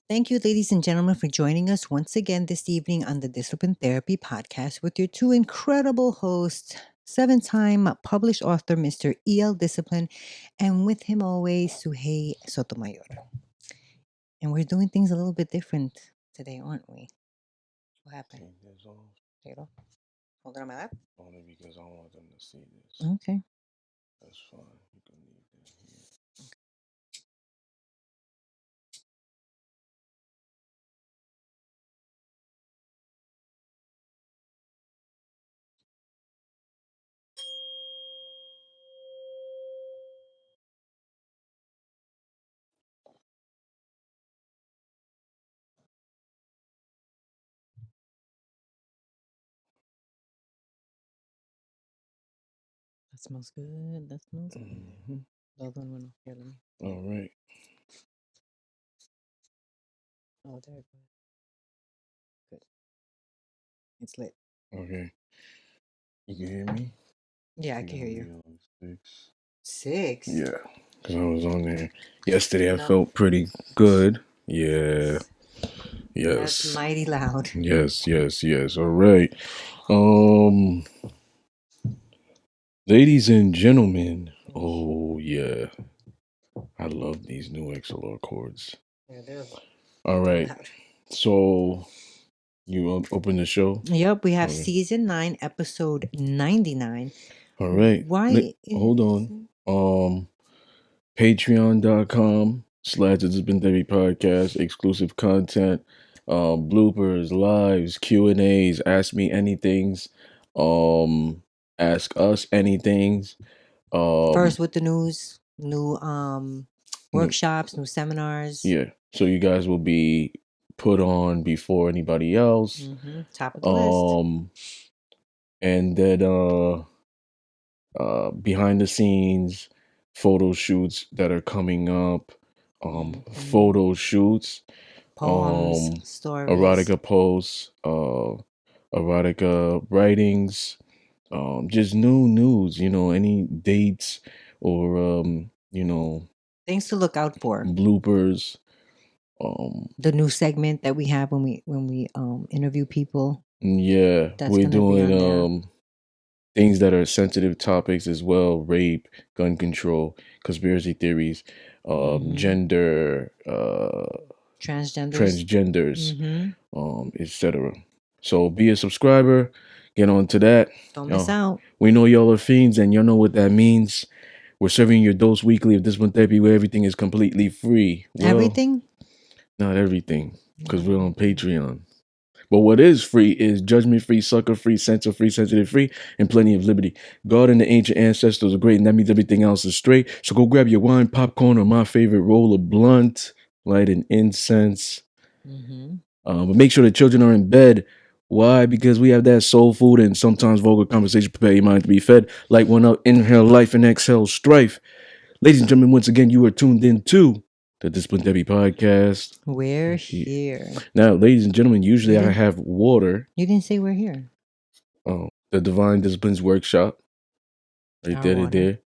Thank you, ladies and gentlemen, for joining us once again this evening on the Discipline Therapy Podcast with your two incredible hosts, seven-time published author Mr. E.L. Discipline, and with him always, Suhey Sotomayor. And we're doing things a little bit different today, aren't we? What happened? Take this off Take it off. Hold it on my lap. only because I don't want them to see this. Okay. That's fine. You can leave that here. That smells good. That smells good. Mm-hmm. The other one went off. Here, let me. All right. Oh, there it goes. Good. It's lit. Okay. You can hear me? Yeah, I can hear you. 6. 6? Yeah. Because I was on there yesterday. I No. felt pretty good. Yeah. That's Yes. mighty loud. Yes. All right. Um, ladies and gentlemen. Oh yeah. I love these new XLR cords. Yeah, they're All right. loud. So you open the show. Yep, we have Okay. season 9, episode 99. All right. Why? Hold on. Patreon.com/Discipline Therapy Podcast, exclusive content, bloopers, lives, Q&As, ask me anythings, ask us anythings. First with the news, new workshops, new seminars. Yeah. So you guys will be put on before anybody else. Top of the list. And then behind the scenes photo shoots that are coming up, photo shoots, Poems, stories. erotica posts, erotica writings, just new news, any dates or Things to look out for. bloopers. The new segment that we have when we interview people. Yeah, That's we're gonna be on there. doing things that are sensitive topics as well: rape, gun control, conspiracy theories, gender, transgenders, etc. So be a subscriber, get on to that. Don't miss out. We know y'all are fiends and y'all know what that means. We're serving your dose weekly of Discipline Therapy where everything is completely free. Well, Everything? not everything, because we're on Patreon. But what is free is judgment-free, sucker-free, censor-free, sensitive-free, and plenty of liberty. God and the ancient ancestors are great, and that means everything else is straight. So go grab your wine, popcorn, or my favorite, roll a blunt, light an incense. But make sure the children are in bed. Why? Because we have that soul food and sometimes vulgar conversation. Prepare your mind to be fed. Light one up, inhale life, and exhale strife. Ladies and gentlemen, once again, you are tuned in to the Discipline Therapy Podcast. We're here. Now, ladies and gentlemen, usually I have water. You didn't say we're here. Oh, the Divine Disciplines Workshop. Right there.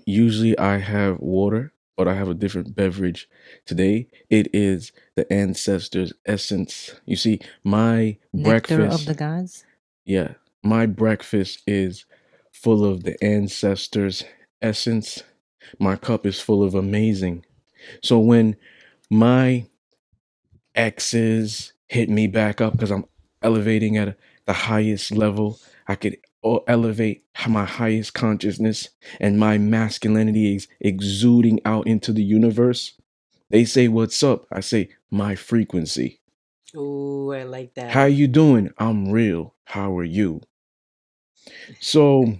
Usually I have water, but I have a different beverage today. It is the Ancestors Essence. You see, my Nectar breakfast of the gods. Yeah, my breakfast is full of the Ancestors Essence. My cup is full of amazing. So when my exes hit me back up because I'm elevating at the highest level, I could elevate my highest consciousness and my masculinity is exuding out into the universe. They say, "What's up?" I say, "My frequency." Oh, I like that. How you doing? I'm real. How are you? So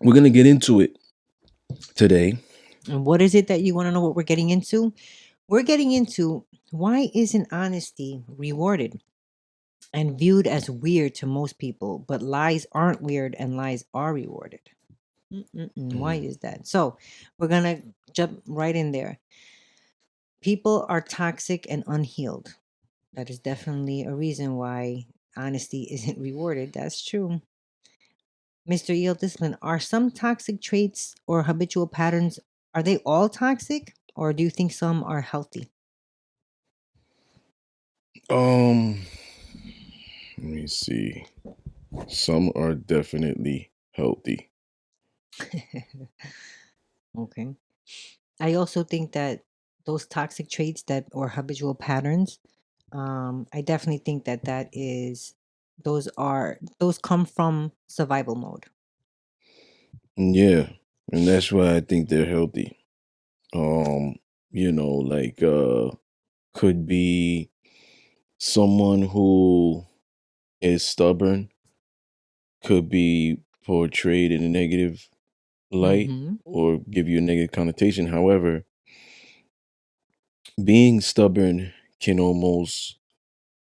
we're going to get into it today. And what is it that you want to know what we're getting into? We're getting into why isn't honesty rewarded and viewed as weird to most people, but lies aren't weird and lies are rewarded. Why is that? So we're going to jump right in there. People are toxic and unhealed. That is definitely a reason why honesty isn't rewarded. That's true. Mr. E.L. Discipline, are some toxic traits or habitual patterns, are they all toxic or do you think some are healthy? Um, let me see. Some are definitely healthy. Okay. I also think that those toxic traits that or habitual patterns, I definitely think that those come from survival mode. Yeah, and that's why I think they're healthy. Um, like could be someone who is stubborn, could be portrayed in a negative light Mm-hmm. or give you a negative connotation. However, being stubborn can almost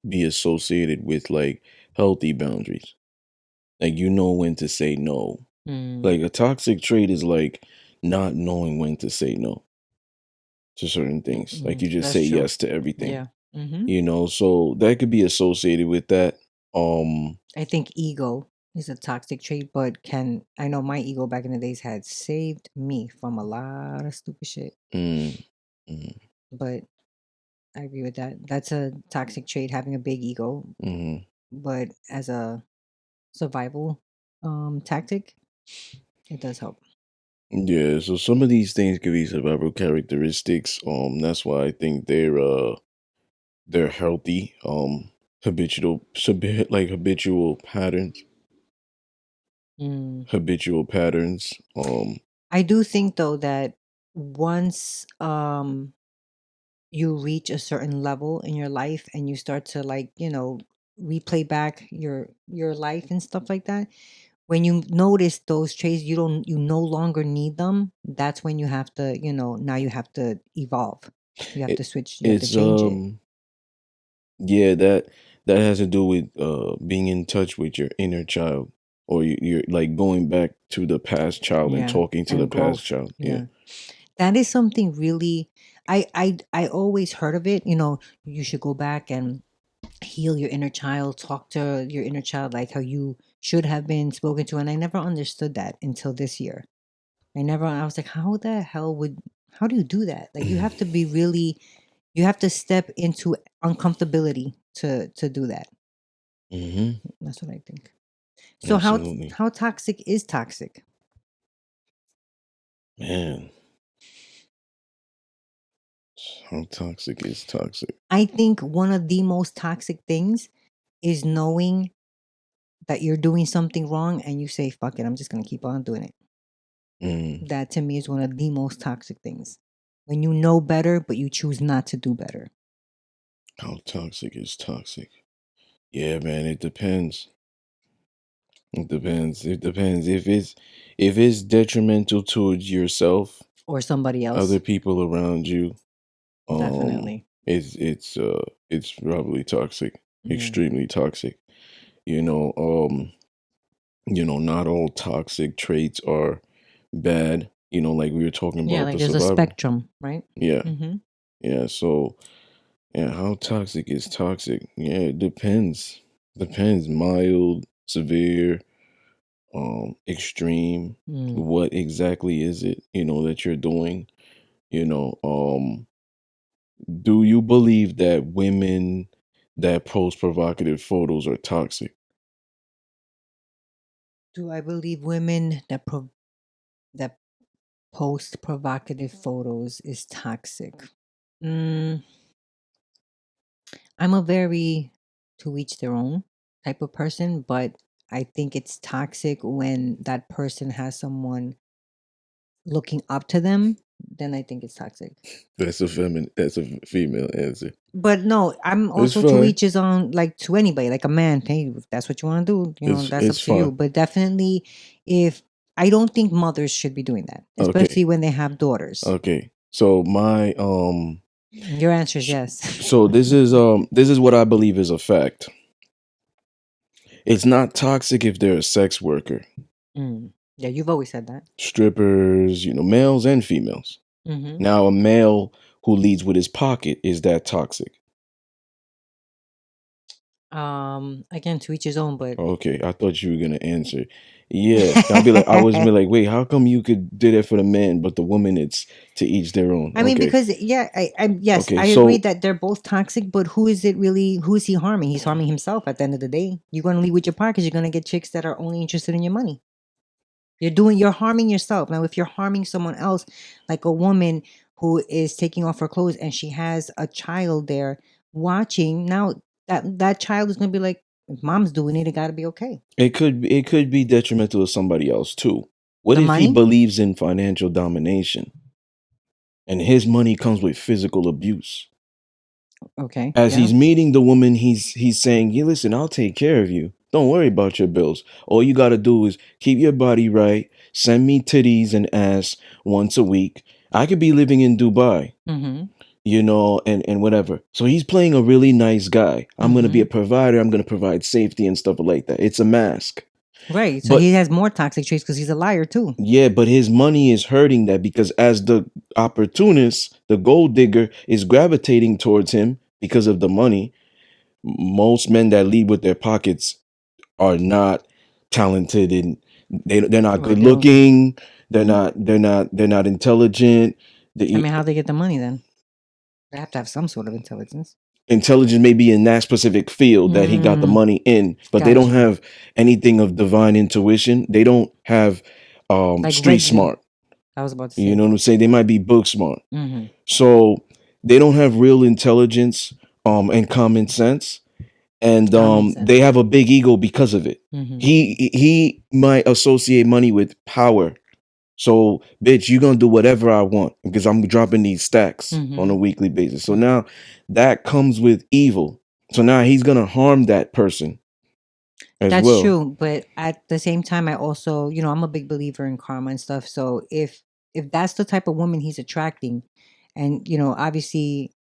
be associated with like healthy boundaries. Like you know when to say no. Mm, Like a toxic trait is like not knowing when to say no to certain things. Like you just that's say true. yes to everything. Yeah. Mm-hmm. So that could be associated with that. Um I think ego is a toxic trait, but I know my ego back in the days had saved me from a lot of stupid shit. mm, mm, But I agree with that. That's a toxic trait, having a big ego. mhm. But as a survival tactic, it does help. Yeah, so some of these things could be survival characteristics. That's why I think they're healthy. Habitual patterns. Mm. Habitual patterns. I do think though that once you reach a certain level in your life and you start to like, replay back your life and stuff like that, when you notice those traits you no longer need them, that's when you have to, now you have to evolve. You have to it, switch, you have to it's change it. yeah, that has to do with being in touch with your inner child, or you're like going back to the past child and Yeah. talking to the And past growth. child. Yeah. Yeah. That is something really I always heard of it, you should go back and heal your inner child, talk to your inner child like how you should have been spoken to. And I never understood that until this year. I was like, how do you do that? Like you have to be really, you have to step into uncomfortability to do that. Hmm. That's what I think. So Absolutely, how toxic is toxic? man. How toxic is toxic? I think one of the most toxic things is knowing that you're doing something wrong and you say, fuck it, I'm just gonna keep on doing it. Mm, That to me is one of the most toxic things. When you know better, but you choose not to do better. how toxic is toxic? Yeah, man. It depends. It depends. It depends if it's detrimental towards yourself, Or somebody other else. people around you. Definitely. It's probably toxic, Yeah. extremely toxic. You know, um, not all toxic traits are bad. Like we were talking Yeah, about like the there's a survival. spectrum, right? Yeah, Mm-hmm. yeah. So yeah, how toxic is toxic? Yeah, it depends. Depends. Mild, severe, extreme. Mm. What exactly is it? That you're doing. You know, um, do you believe that women that post provocative photos are toxic? Do I believe women that post provocative photos is toxic? Mm, I'm a very to each their own type of person, but I think it's toxic when that person has someone looking up to them, then I think it's toxic. That's a female answer. But no, I'm It's also to fine. each his own, like to anybody, like a man. Hey, if that's what you want to do, that's It's up to you. fine. But definitely, if I don't think mothers should be doing that, especially Okay. when they have daughters. Okay. So Your answer is s- yes. so this is what I believe is a fact. It's not toxic if they're a sex worker. Mm. Yeah, you've always said that. Strippers, males and females. Hmm. Now a male who leads with his pocket, is that toxic? Again, to each his own, but Okay, I thought you were gonna answer. Yeah, I was be like, wait, how come you could do that for the man, but the woman, it's to each their own? I mean, Okay, because yeah, yes, okay, I agree so that they're both toxic, but who is it really? Who is he harming? He's harming himself at the end of the day. You're gonna leave with your pockets. You're gonna get chicks that are only interested in your money. You're harming yourself. Now, if you're harming someone else, like a woman who is taking off her clothes and she has a child there watching, now that child is gonna be like, if mom's doing it, it got to be okay. it could be detrimental to somebody else too. What The if he money, believes in financial domination and his money comes with physical abuse? okay, As yeah. he's meeting the woman, he's saying, "Yeah, listen, I'll take care of you. Don't worry about your bills. All you got to do is keep your body right. Send me titties and ass once a week. I could be living in Dubai, Mm-hmm. and whatever." So he's playing a really nice guy. I'm going to be Mm-hmm. a provider. I'm going to provide safety and stuff like that. It's a mask. Right. So But he has more toxic traits because he's a liar too. yeah, but his money is hurting that because as the opportunist, the gold digger is gravitating towards him because of the money. Most men that lead with their pockets are not talented, and they're not Right. good They don't. looking. Mhm. They're not intelligent. I The mean, how they get the money then? They have to have some sort of intelligence. intelligence may be in that specific field that he got the Mm, money in, but they don't gotcha. have anything of divine intuition. They don't have Like street Reggie, smart. I was about to You say. know what I'm saying? They might be book smart. Mm-hmm. So they don't have real intelligence and common sense, and Common they sense. have a big ego because of it. Mm-hmm. He might associate money with power. So, bitch, you're gonna do whatever I want because I'm dropping these stacks on a Mm-hmm. weekly basis. So now that comes with evil. So now he's gonna harm that person as That's well. true, but at the same time, I also, I'm a big believer in karma and stuff. So if that's the type of woman he's attracting, and obviously,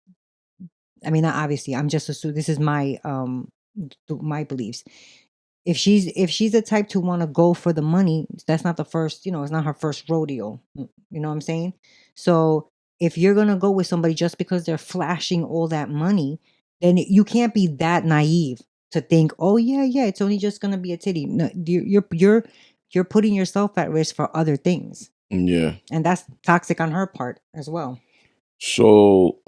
I mean, not obviously, I'm just assuming this is my my beliefs. If she's the type to want to go for the money, that's not the first, it's not her first rodeo. You know what I'm saying? So if you're gonna go with somebody just because they're flashing all that money, then you can't be that naive to think, oh yeah, yeah, it's only just gonna be a titty. No, you're putting yourself at risk for other things, Yeah. and that's toxic on her part as well. So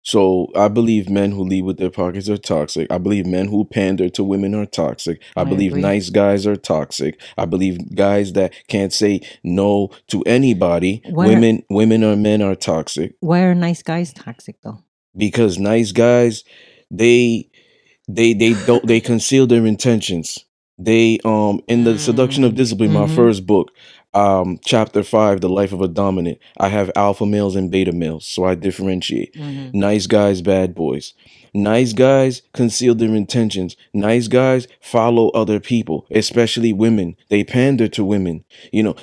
so I believe men who lead with their pockets are toxic. I believe men who pander to women are toxic. I I believe agree. nice guys are toxic. I believe guys that can't say no to anybody, Why are women or men are toxic why are nice guys toxic though? because nice guys they they conceal their intentions. They in the Seduction of Mm, Discipline, my mm-hmm. first book, chapter 5, The Life of a Dominant, I have alpha males and beta males, so I differentiate. Mm-hmm. Nice guys, bad boys. Nice guys conceal their intentions. Nice guys follow other people, especially women. They pander to women.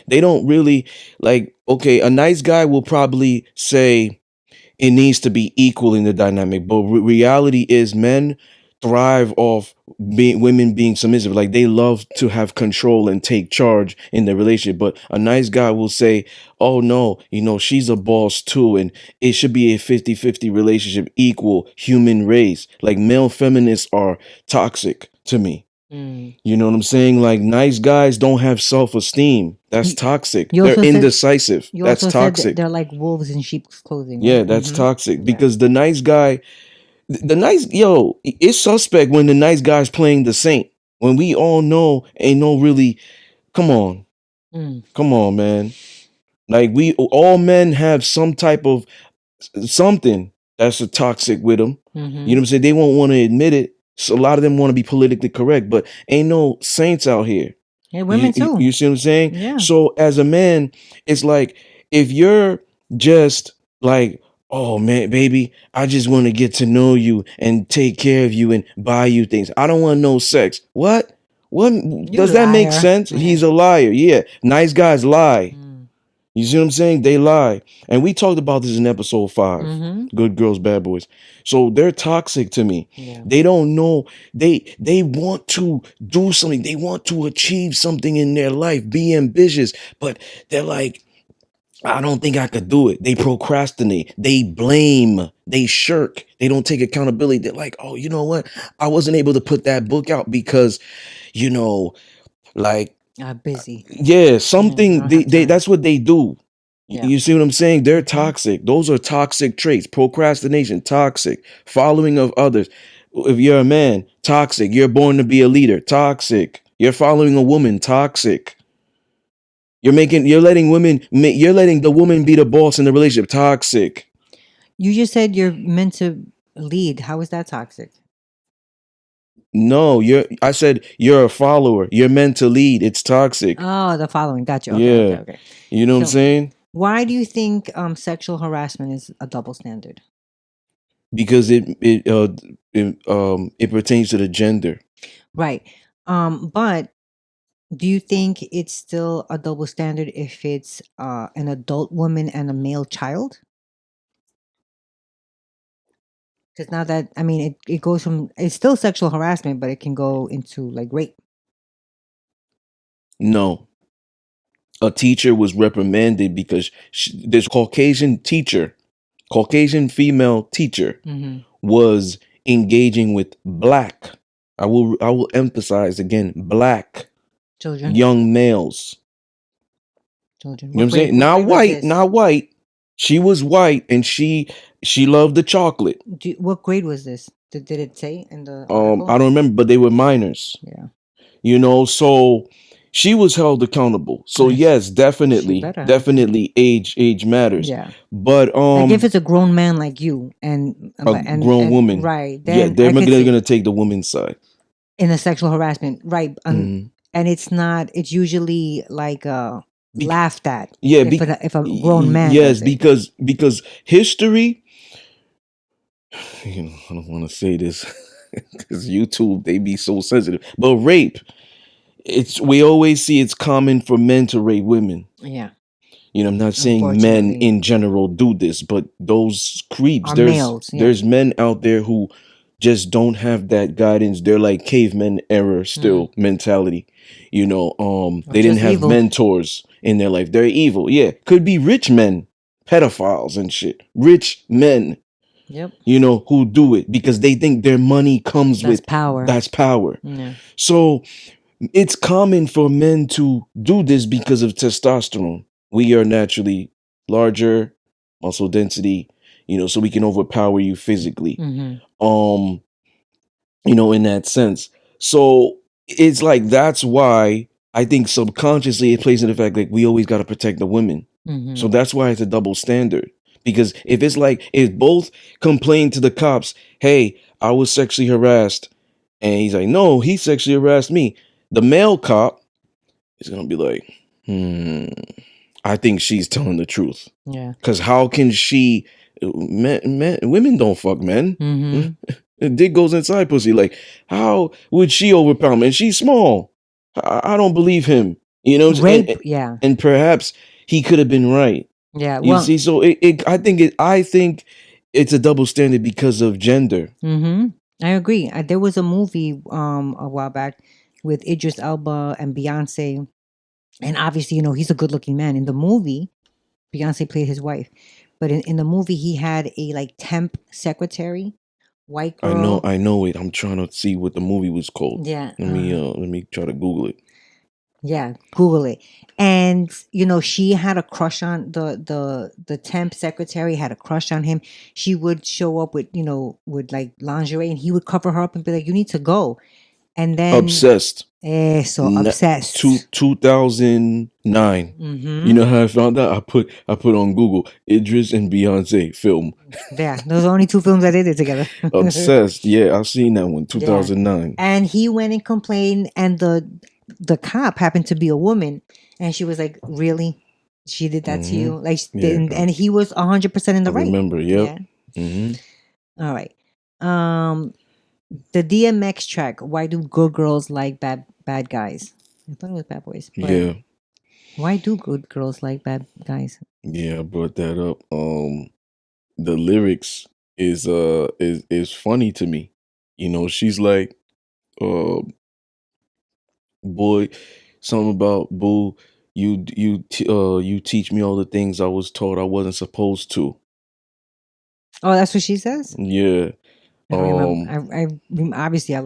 They don't really like, okay, a nice guy will probably say it needs to be equal in the dynamic. But reality is, men thrive off women being submissive. Like they love to have control and take charge in the relationship. But a nice guy will say, oh no, she's a boss too. And it should be a 50-50 relationship, equal human race. Like male feminists are toxic to me. Mm. You know what I'm saying? Like nice guys don't have self-esteem. That's You, toxic. you They're also said indecisive. you That's also said that toxic. they're like wolves in sheep's clothing, Yeah, right? that's Mm-hmm. toxic Yeah. because the nice guy, the nice, yo, it's suspect when the nice guy's playing the saint. When we all know ain't no really, come on, Mm. come on, man. Like we all men have some type of something that's a toxic with them. You Mm-hmm. know what I'm saying? They won't want to admit it. So a lot of them want to be politically correct, but ain't no saints out here. Yeah, You, women you too. you see what I'm saying? Yeah. So as a man, it's like if you're just like, oh man, baby, I just want to get to know you and take care of you and buy you things. I don't want no sex. What? What You does that make liar. sense? He's a liar. Yeah. Nice guys lie. Mm. You see what I'm saying? They lie. And we talked about this in episode 5. Mm-hmm. Good girls, bad boys. So they're toxic to me. Yeah. They don't know. They want to do something. They want to achieve something in their life, be ambitious, but they're like, I don't think I could do it. They procrastinate. They blame. They shirk. They don't take accountability. They're like, oh, you know what? I wasn't able to put that book out because, you know, like, Busy. yeah, Yeah, I something don't have they time. that's what they do. Yeah. You see what I'm saying? They're Mhm. toxic. Those are toxic traits. Procrastination, toxic. Following of others. If you're a man, toxic. You're born to be a leader, toxic. You're following a woman, toxic. You're letting the woman be the boss in the relationship, toxic. You just said you're meant to lead. How is that toxic? No, I said you're a follower. You're meant to lead. It's toxic. Oh, the following. Gotcha. Okay, okay, Yeah. okay. You know what I'm So, saying? why do you think sexual harassment is a double standard? Because it pertains to the gender. Right. But do you think it's still a double standard if it's an adult woman and a male child? Because now that I mean, it goes from it's still sexual harassment, but it can go into like rape. No. A teacher was reprimanded because this Caucasian female teacher Mm-hmm. was engaging with black. I will emphasize again, black Children, young males. children. You know what I'm What grade? saying? What Not grade was white, this? not white. She was white and she loved the chocolate. What grade was this? Did it say in the article? I don't remember, but they were minors. Yeah, So she was held accountable. So Nice. yes, She definitely, better have been. definitely age matters. Yeah, But like if it's a grown man like you a grown and woman, right, yeah, then they're I could gonna, see gonna take the woman's side. in a sexual harassment, right? Mhm. And it's not. It's usually like Bec- laughed at yeah, if a grown man yes, does it. because history. I don't want to say this because YouTube they be so sensitive. But rape, we always see it's common for men to rape women. Yeah, I'm not saying men unfortunately, in general do this, but those creeps, are there's males. Yeah. there's men out there who just don't have that guidance. They're like cavemen era Mm. still mentality. Or They didn't just have evil. mentors in their life. They're evil. Yeah. Could be rich men, pedophiles and shit. Rich men, Yep. who do it because they think their money comes That's with power. that's power. Yeah. So it's common for men to do this because of testosterone. We are naturally larger, muscle density, so we can overpower you physically. Mm-hmm. In that sense. So it's like that's why I think subconsciously it plays in the fact like we always got to protect the women. Mm-hmm. So that's why it's a double standard. Because if both complain to the cops, hey, I was sexually harassed, and he's like, no, he sexually harassed me. The male cop is gonna be like, I think she's telling the truth. Yeah. Because how can she? Women don't fuck men. Mm-hmm. Dick goes inside pussy. Like, how would she overpower me? And she's small. I don't believe him. Rape. Yeah. And perhaps he could have been right. Yeah. You Well. see, so I think it's a double standard because of gender. Mm-hmm. I agree. There was a movie a while back with Idris Elba and Beyonce, and obviously, he's a good-looking man. In the movie, Beyonce played his wife, but in the movie, he had a like temp secretary, white girl. I know it. I'm trying to see what the movie was called. Yeah. Let me try to Google it. Yeah, Google it. And she had a crush on the temp secretary had a crush on him. She would show up with like lingerie, and he would cover her up and be like, "You need to go." And then, Obsessed. so obsessed. 2009. You Mm-hmm. know how I found out? I put on Google Idris and Beyonce film. Yeah, those are only two films that they did together. Obsessed. Yeah, I've seen that one. Yeah. 2009. And he went and complained, and the cop happened to be a woman, and she was like, "Really? She did that to you?" Like, Yeah, and he was 100% in I the right. remember. Yep. Yeah. All right. The DMX track. Why do good girls like bad guys? I thought it was bad boys. But Yeah. why do good girls like bad guys? Yeah, I brought that up. The lyrics is funny to me. She's like, boy, something about boo. You teach me all the things I was taught I wasn't supposed to. Oh, that's what she says. Yeah. I don't remember. Um. Obviously I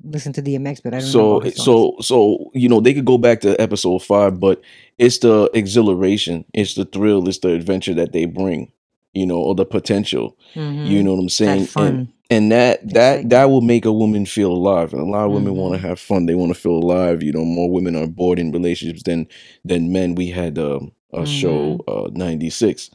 listened to DMX, but I don't remember So all his songs. they could go back to episode 5, but it's the exhilaration, it's the thrill, it's the adventure that they bring, or the potential. You Mm-hmm. know what I'm That saying? And fun, and that excitement. will make a woman feel alive. And a lot of women want to Mm-hmm. have fun. They want to feel alive. More women are bored in relationships than men. We had a show Mm-hmm. 96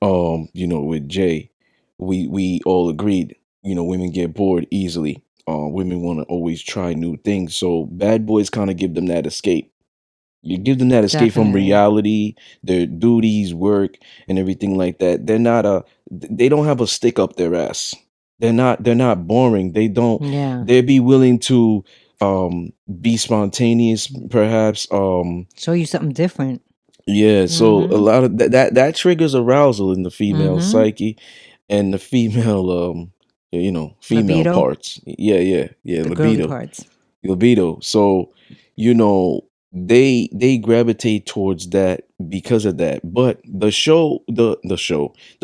with Jay, we all agreed, women get bored easily. Women want to always try new things. So bad boys kind of give them that escape. You give them that escape from Definitely. reality, their duties, work, and everything like that. They don't have a stick up their ass. They're not boring. Yeah. They'd be willing to be spontaneous, perhaps. Show you something different. Yeah, so a Mm-hmm. lot of that triggers arousal in the female Mm-hmm. psyche and the female female Libido, parts. Yeah, the girly libido. parts. So, they gravitate towards that because of that. But the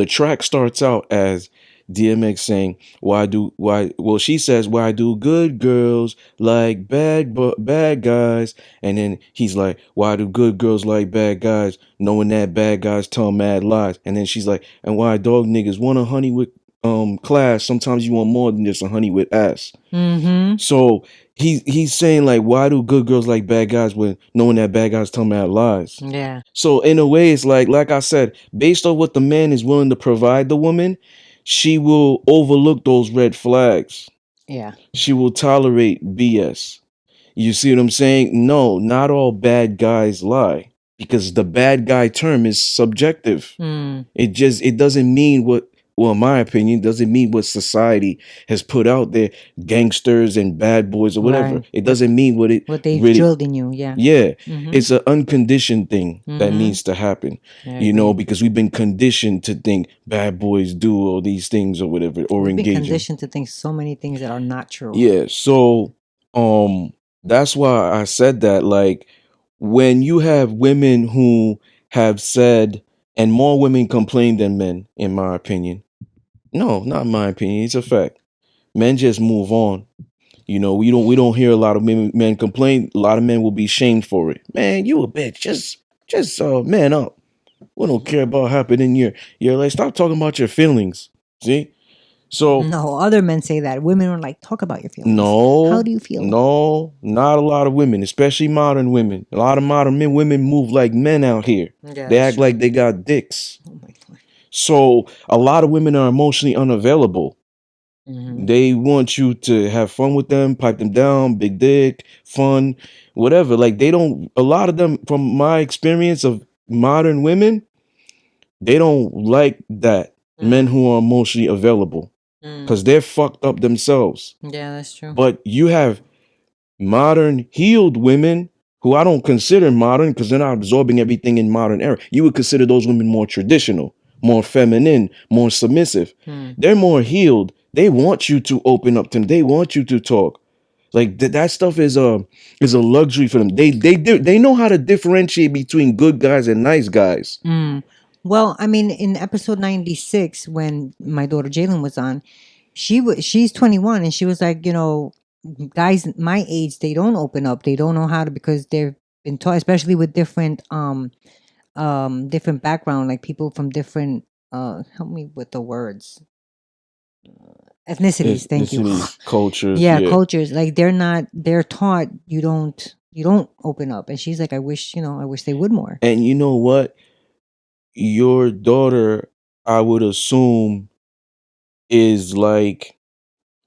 track starts out as DMX saying, well, she says, why do good girls like bad guys? And then he's like, why do good girls like bad guys, knowing that bad guys tell mad lies? And then she's like, and why dog niggas want a honey with class? Sometimes you want more than just a honey with ass. Mm-hmm. So he's saying, like, why do good girls like bad guys when knowing that bad guys tell mad lies? Yeah. So in a way, it's like I said, based on what the man is willing to provide the woman, she will overlook those red flags. Yeah. She will tolerate BS. You see what I'm saying? No, not all bad guys lie, because the bad guy term is subjective. Mm. It doesn't mean what, well, in my opinion, doesn't mean what society has put out there, gangsters and bad boys or whatever. Right. It doesn't mean what it What they've really, drilled in you. Yeah. yeah. Mm-hmm. It's an unconditioned thing that Mm-hmm. needs to happen, I agree. because we've been conditioned to think bad boys do all these things or whatever, or We've been engaging. conditioned to think so many things that are not true. Yeah, so that's why I said that, like, when you have women who have said, and more women complain than men, in my opinion. No, not in my opinion, it's a fact. Men just move on. We don't hear a lot of men complain. A lot of men will be shamed for it. Man, you a bitch. Just man up. We don't care about what happened in your life. Stop talking about your feelings. See? So No, other men say that. Women are like, talk about your feelings. How no, do you feel? no, not a lot of women, especially modern women. A lot of modern women move like men out here. Yeah, They that's act true. like they got dicks. Oh my god. So a lot of women are emotionally unavailable. Mm-hmm. They want you to have fun with them, pipe them down, big dick, fun, whatever. Like, they don't, a lot of them, from my experience of modern women, they don't like that. Men who are emotionally available, Mm. because they're fucked up themselves. Yeah, that's true. But you have modern healed women who I don't consider modern, because they're not absorbing everything in modern era. You would consider those women more traditional, more feminine, more submissive. Hmm. They're more healed. They want you to open up to them. They want you to talk. Like, that stuff is a luxury for them. They know how to differentiate between good guys and nice guys. Mm. Well, I mean, in episode 96, when my daughter Jalen was on, she's 21, and she was like, guys my age, they don't open up. They don't know how to, because they've been taught, especially with different background, like people from different help me with the words, ethnicities. Thank you. Ethnicities, cultures, Yeah, yeah. cultures. Like they're taught you don't open up. And she's like, I wish they would more. And you know what? Your daughter, I would assume, is like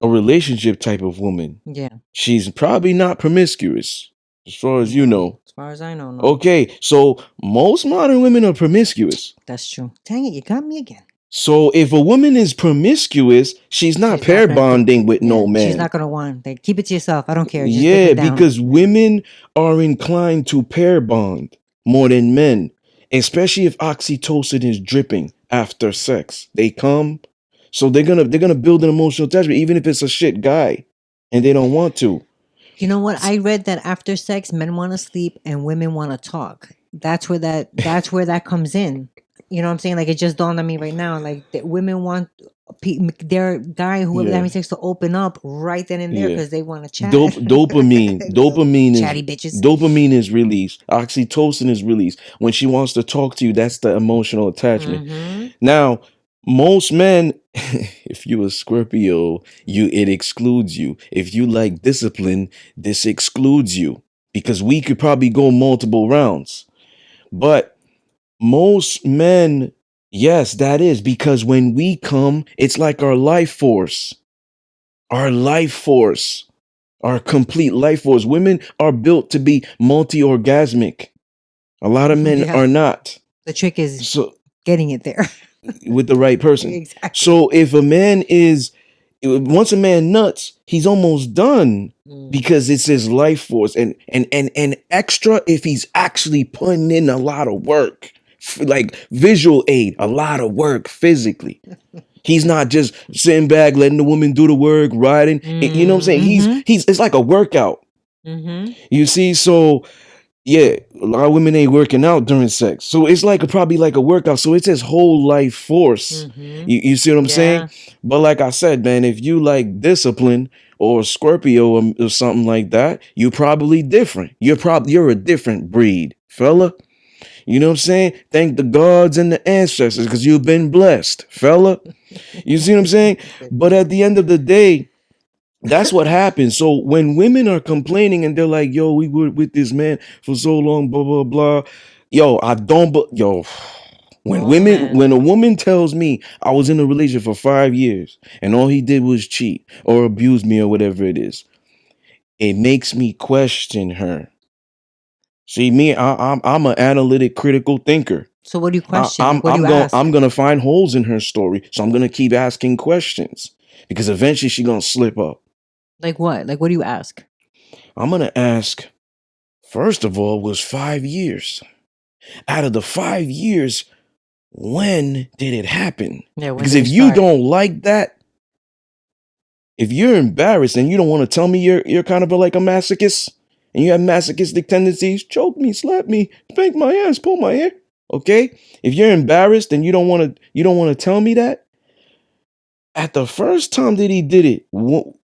a relationship type of woman. Yeah. She's probably not promiscuous, as far as you No, know. as far as I know, no. Okay, so most modern women are promiscuous. That's true. Dang it, you got me again. So if a woman is promiscuous, she's not She's pair not gonna bonding with no Yeah, she's man. not gonna want. Like, keep it to yourself. I don't care. Just live Yeah, it down. because women are inclined to pair bond more than men, especially if oxytocin is dripping after sex. They come, so they're gonna build an emotional attachment, even if it's a shit guy, and they don't want to. You know what? I read that after sex, men want to sleep and women want to talk. That's where that comes in. You know what I'm saying? Like it just dawned on me right now. Like that women want their guy, whoever they're Yeah, having sex, to open up right then and there yeah. because they want to chat. Dopamine, Little dopamine is chatty bitches. dopamine is released. Oxytocin is released when she wants to talk to you. That's the emotional attachment. Mm-hmm. Now, most men, if you a Scorpio, it excludes you. If you like discipline, this excludes you because we could probably go multiple rounds. But most men, yes, that is because when we come, it's like our life force, our complete life force. Women are built to be multi-orgasmic. A lot of men Yeah. are not. The trick is So getting it there. with the right person. Exactly. So if a man is once a man nuts, he's almost done Mm. because it's his life force and extra if he's actually putting in a lot of work. Like visual aid, a lot of work physically. He's not just sitting back, letting the woman do the work, riding. You know what I'm saying? Mm-hmm. He's it's like a workout. Mm-hmm. You see, so yeah, a lot of women ain't working out during sex. So it's like probably like a workout. So it's his whole life force. Mm-hmm. You see what I'm saying? Yeah. But like I said, man, if you like discipline or Scorpio or something like that, you're probably different. You're a different breed, fella. You know what I'm saying? Thank the gods and the ancestors because you've been blessed, fella. You see what I'm saying? But at the end of the day, that's what happens. So when women are complaining and they're like, "Yo, we were with this man for so long, blah blah blah," yo, I don't. But yo, Oh man. when a woman tells me I was in a relationship for 5 years and all he did was cheat or abuse me or whatever it is, it makes me question her. See, me, I'm an analytic, critical thinker. So what do you question? Like what do you I'm ask? gonna find holes in her story, so I'm gonna keep asking questions because eventually she's gonna slip up. Like what? Like what do you ask? I'm gonna ask. First of all, was 5 years. Out of the 5 years, when did it happen? Yeah, when Because did it if you start? don't like that, if you're embarrassed and you don't want to tell me you're kind of like a masochist and you have masochistic tendencies, choke me, slap me, spank my ass, pull my hair. Okay? If you're embarrassed and you don't want to tell me that, at the first time that he did it,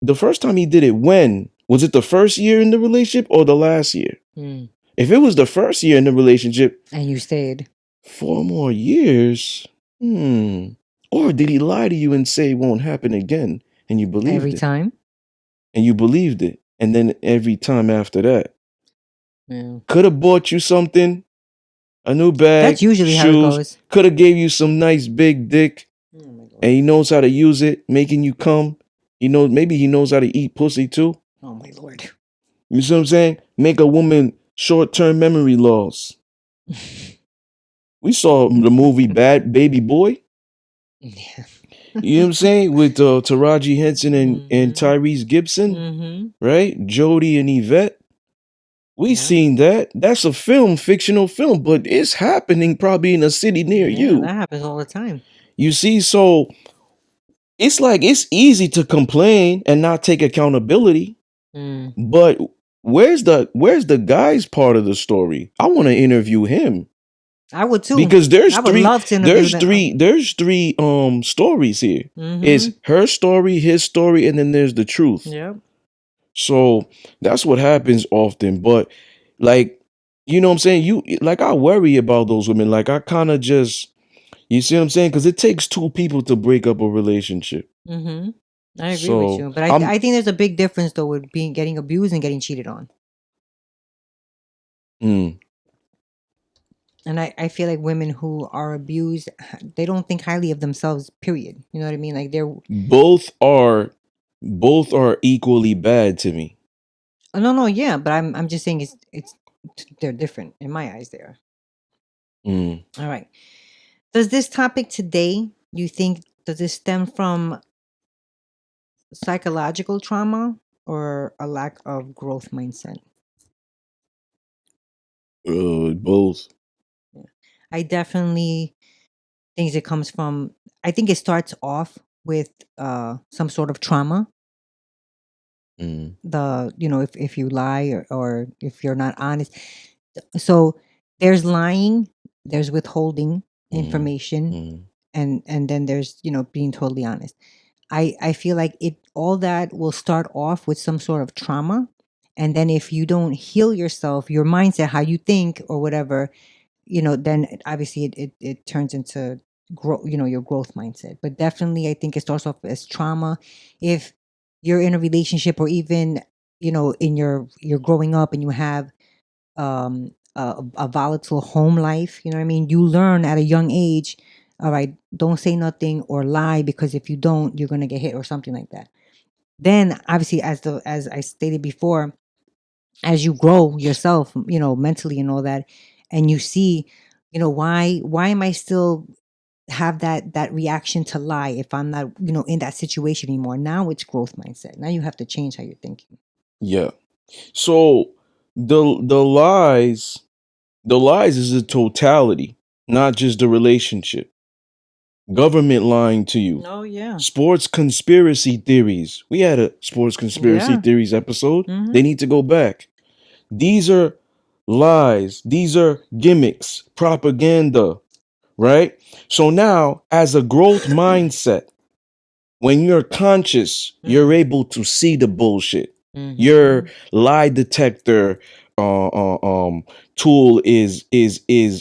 the first time he did it, when? Was it the first year in the relationship or the last year? Mm. If it was the first year in the relationship, And you stayed 4 more years? Or did he lie to you and say it won't happen again? And you every believed it. time? And you believed it. And then every time after that. Yeah. Could have bought you something, a new That's bag, usually how it shoes, goes. could have gave you some nice big dick, Oh my and lord. he knows how to use it, making you come. Maybe he knows how to eat pussy too. Oh my lord. You see what I'm saying? Make a woman short-term memory loss. We saw the movie Bad Baby Boy. Yeah. You know what I'm saying? With Taraji Henson and Mm-hmm. Tyrese Gibson, Mm-hmm. right? Jody and Yvette. We Yeah. seen that. That's a film, fictional film, but it's happening probably in a city near Yeah, you. that happens all the time. You see, so it's like it's easy to complain and not take accountability. Mm. But where's the guy's part of the story? I want to interview him I would too. because I would love to interview them. there's three stories here. Mm-hmm. It's her story, his story, and then there's the truth. Yep. So that's what happens often. But like, you know what I'm saying? I worry about those women. Like I kind of just, you see what I'm saying? Because it takes two people to break up a relationship. Mm-hmm. I agree with So you. But I'm I think there's a big difference though with getting abused and getting cheated on. mm, And I feel like women who are abused, they don't think highly of themselves, period. You know what I mean? Like they're both are equally bad to me. oh, no, yeah, but I'm just saying it's they're different in my eyes. They are. Mm. All right. Does this topic today, you think, does this stem from psychological trauma or a lack of growth mindset? Both. Yeah. I definitely think it comes from. I think it starts off with some sort of trauma. Mm. If you lie or if you're not honest. So there's lying, there's withholding, information, Mm. and then there's, being totally honest. I feel like it all that will start off with some sort of trauma, and then if you don't heal yourself, your mindset, how you think or whatever, then obviously it turns into your growth mindset. But definitely, I think it starts off as trauma. If you're in a relationship, or even in you're growing up and you have a volatile home life, you know what I mean, you learn at a young age, all right, don't say nothing or lie, because if you don't, you're going to get hit or something like that. Then obviously, as I stated before, as you grow yourself, mentally and all that, and you see, why am I still have that reaction to lie if I'm not, in that situation anymore? Now it's growth mindset. Now you have to change how you're thinking. Yeah. So the lies is a totality, not just the relationship. Government lying to you. Oh yeah. Sports conspiracy theories. We had a sports conspiracy Yeah. theories episode. Mm-hmm. They need to go back. These are lies. These are gimmicks, propaganda, right? So now, as a growth mindset, when you're conscious, you're able to see the bullshit. Your lie detector tool is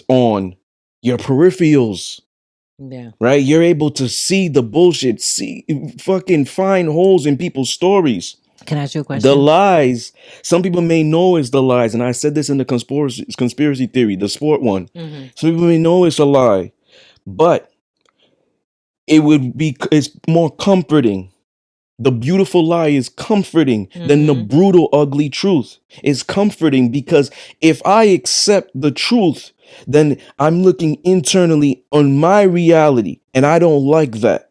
on your peripherals. Yeah. Right? You're able to see the bullshit, see fucking find holes in people's stories. Can I ask you a The question? lies, some people may know it's the lies, and I said this in the conspiracy theory, the sport one. Mm-hmm. Some people may know it's a lie, but it's more comforting. The beautiful lie is comforting than the brutal, ugly truth. It's comforting because if I accept the truth, then I'm looking internally on my reality, and I don't like that.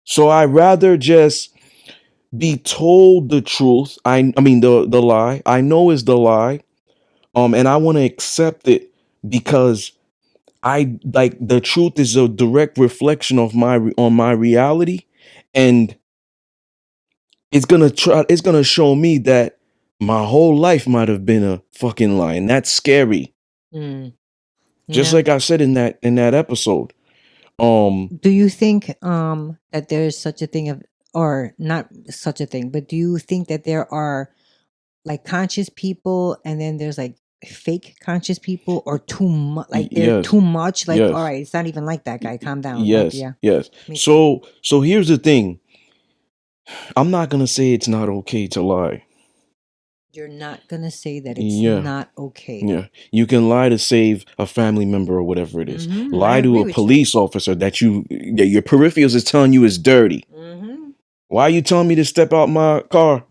So I rather just be told the truth. I mean the lie. I know is the lie. And I want to accept it because I like the truth is a direct reflection of my reality, and it's gonna show me that my whole life might have been a fucking lie, and that's scary. Just Yeah. like I said in that episode. Do you think that there's such a thing of, or not such a thing, but do you think that there are like conscious people, and then there's like fake conscious people, or too much, like they're Yes. too much, like, all Yes. right, it's not even like that guy, calm down. Like, Yes. yeah. Yes. Me too. So here's the thing. I'm not gonna say it's not okay to lie. You're not gonna say that it's Yeah. not okay. Yeah. You can lie to save a family member or whatever it is. I Lie to agree a with you. police officer that your peripherals is telling you is dirty. Why are you telling me to step out my car?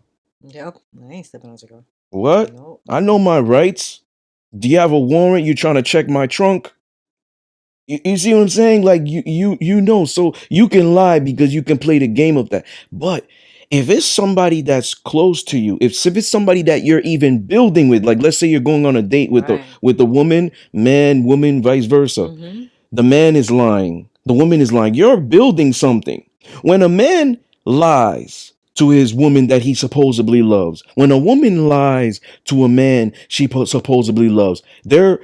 Yep. I ain't stepping out your car. What? No. I know my rights. Do you have a warrant? You trying to check my trunk? You see what I'm saying? Like you know, so you can lie because you can play the game of that. But if it's somebody that's close to you, if it's somebody that you're even building with, like let's say you're going on a date with Right. a woman, man, woman, vice versa. The man is lying. The woman is lying. You're building something. When a man lies to his woman that he supposedly loves, when a woman lies to a man she supposedly loves, they're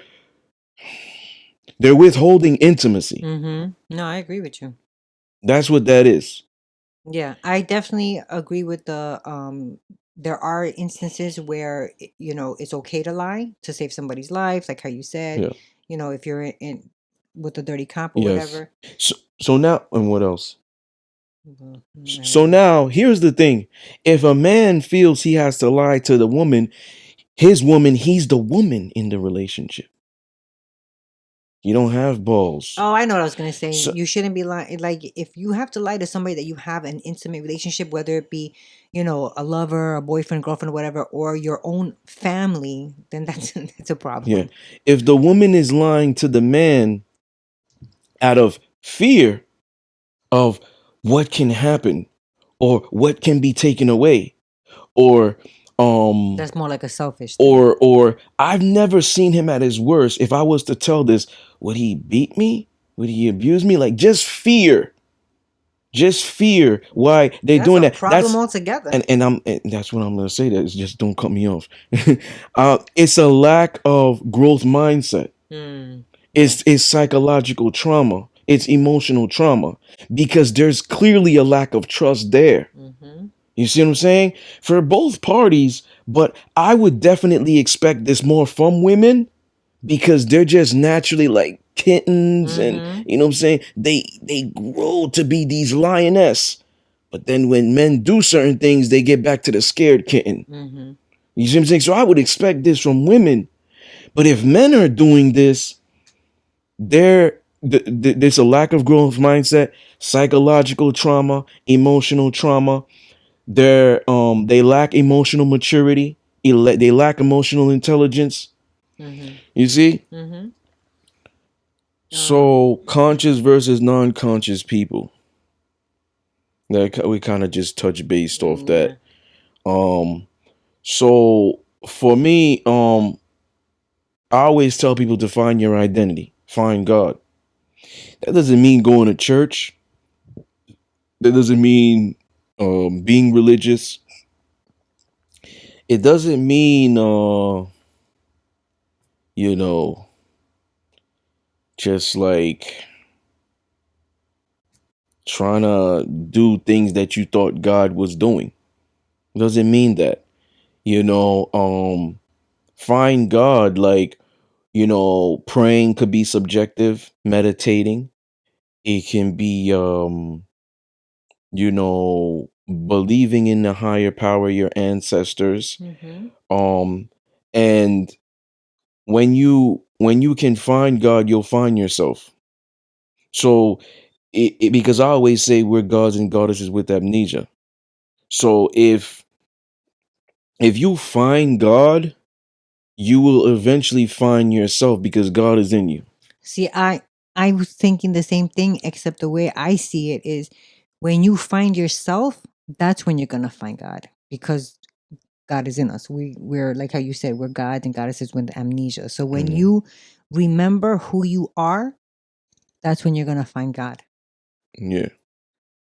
withholding intimacy. No, I agree with you. That's what that is. Yeah, I definitely agree with the there are instances where it's okay to lie to save somebody's life, like how you said. Yeah. If you're in with a dirty cop or Yes. whatever. So now, and what else? I So don't know. now, here's the thing. If a man feels he has to lie to the woman, his woman, he's the woman in the relationship. You don't have balls. Oh, I know what I was gonna say. So- You shouldn't be lying. Like, if you have to lie to somebody that you have an intimate relationship, whether it be, a lover, a boyfriend, girlfriend, whatever, or your own family, then that's a problem. Yeah. If the woman is lying to the man out of fear of what can happen or what can be taken away, or That's more like a selfish thing. or I've never seen him at his worst. If I was to tell this, would he beat me? Would he abuse me? Like just fear why they're That's doing a that. problem altogether. And that's what I'm gonna say. That is just don't cut me off. It's a lack of growth mindset. It's psychological trauma. It's emotional trauma because there's clearly a lack of trust there. Mm-hmm. You see what I'm saying? For both parties, but I would definitely expect this more from women because they're just naturally like kittens and Mm-hmm. you know what I'm saying? They grow to be these lioness. But then when men do certain things, they get back to the scared kitten. Mm-hmm. You see what I'm saying? So I would expect this from women. But if men are doing this, there's a lack of growth mindset, psychological trauma, emotional trauma. They lack emotional maturity. They lack emotional intelligence. Mm-hmm. You see? Mm-hmm. So conscious versus non-conscious people. That we kind of just touch based off Yeah. that. Um, so for me, I always tell people to find your identity, find God. That doesn't mean going to church. That doesn't mean being religious. It doesn't mean you know, just like trying to do things that you thought God was doing. It doesn't mean that. You know, find God like, praying could be subjective, meditating. It can be believing in the higher power, your ancestors. Mm-hmm. Um and when you can find God, you'll find yourself. So because I always say we're gods and goddesses with amnesia. So if you find God, you will eventually find yourself because God is in you. See, I was thinking the same thing, except the way I see it is when you find yourself, that's when you're gonna find God because God is in us. We're like how you said, we're gods and goddesses with amnesia. So when Mm, you remember who you are, that's when you're gonna find God. yeah,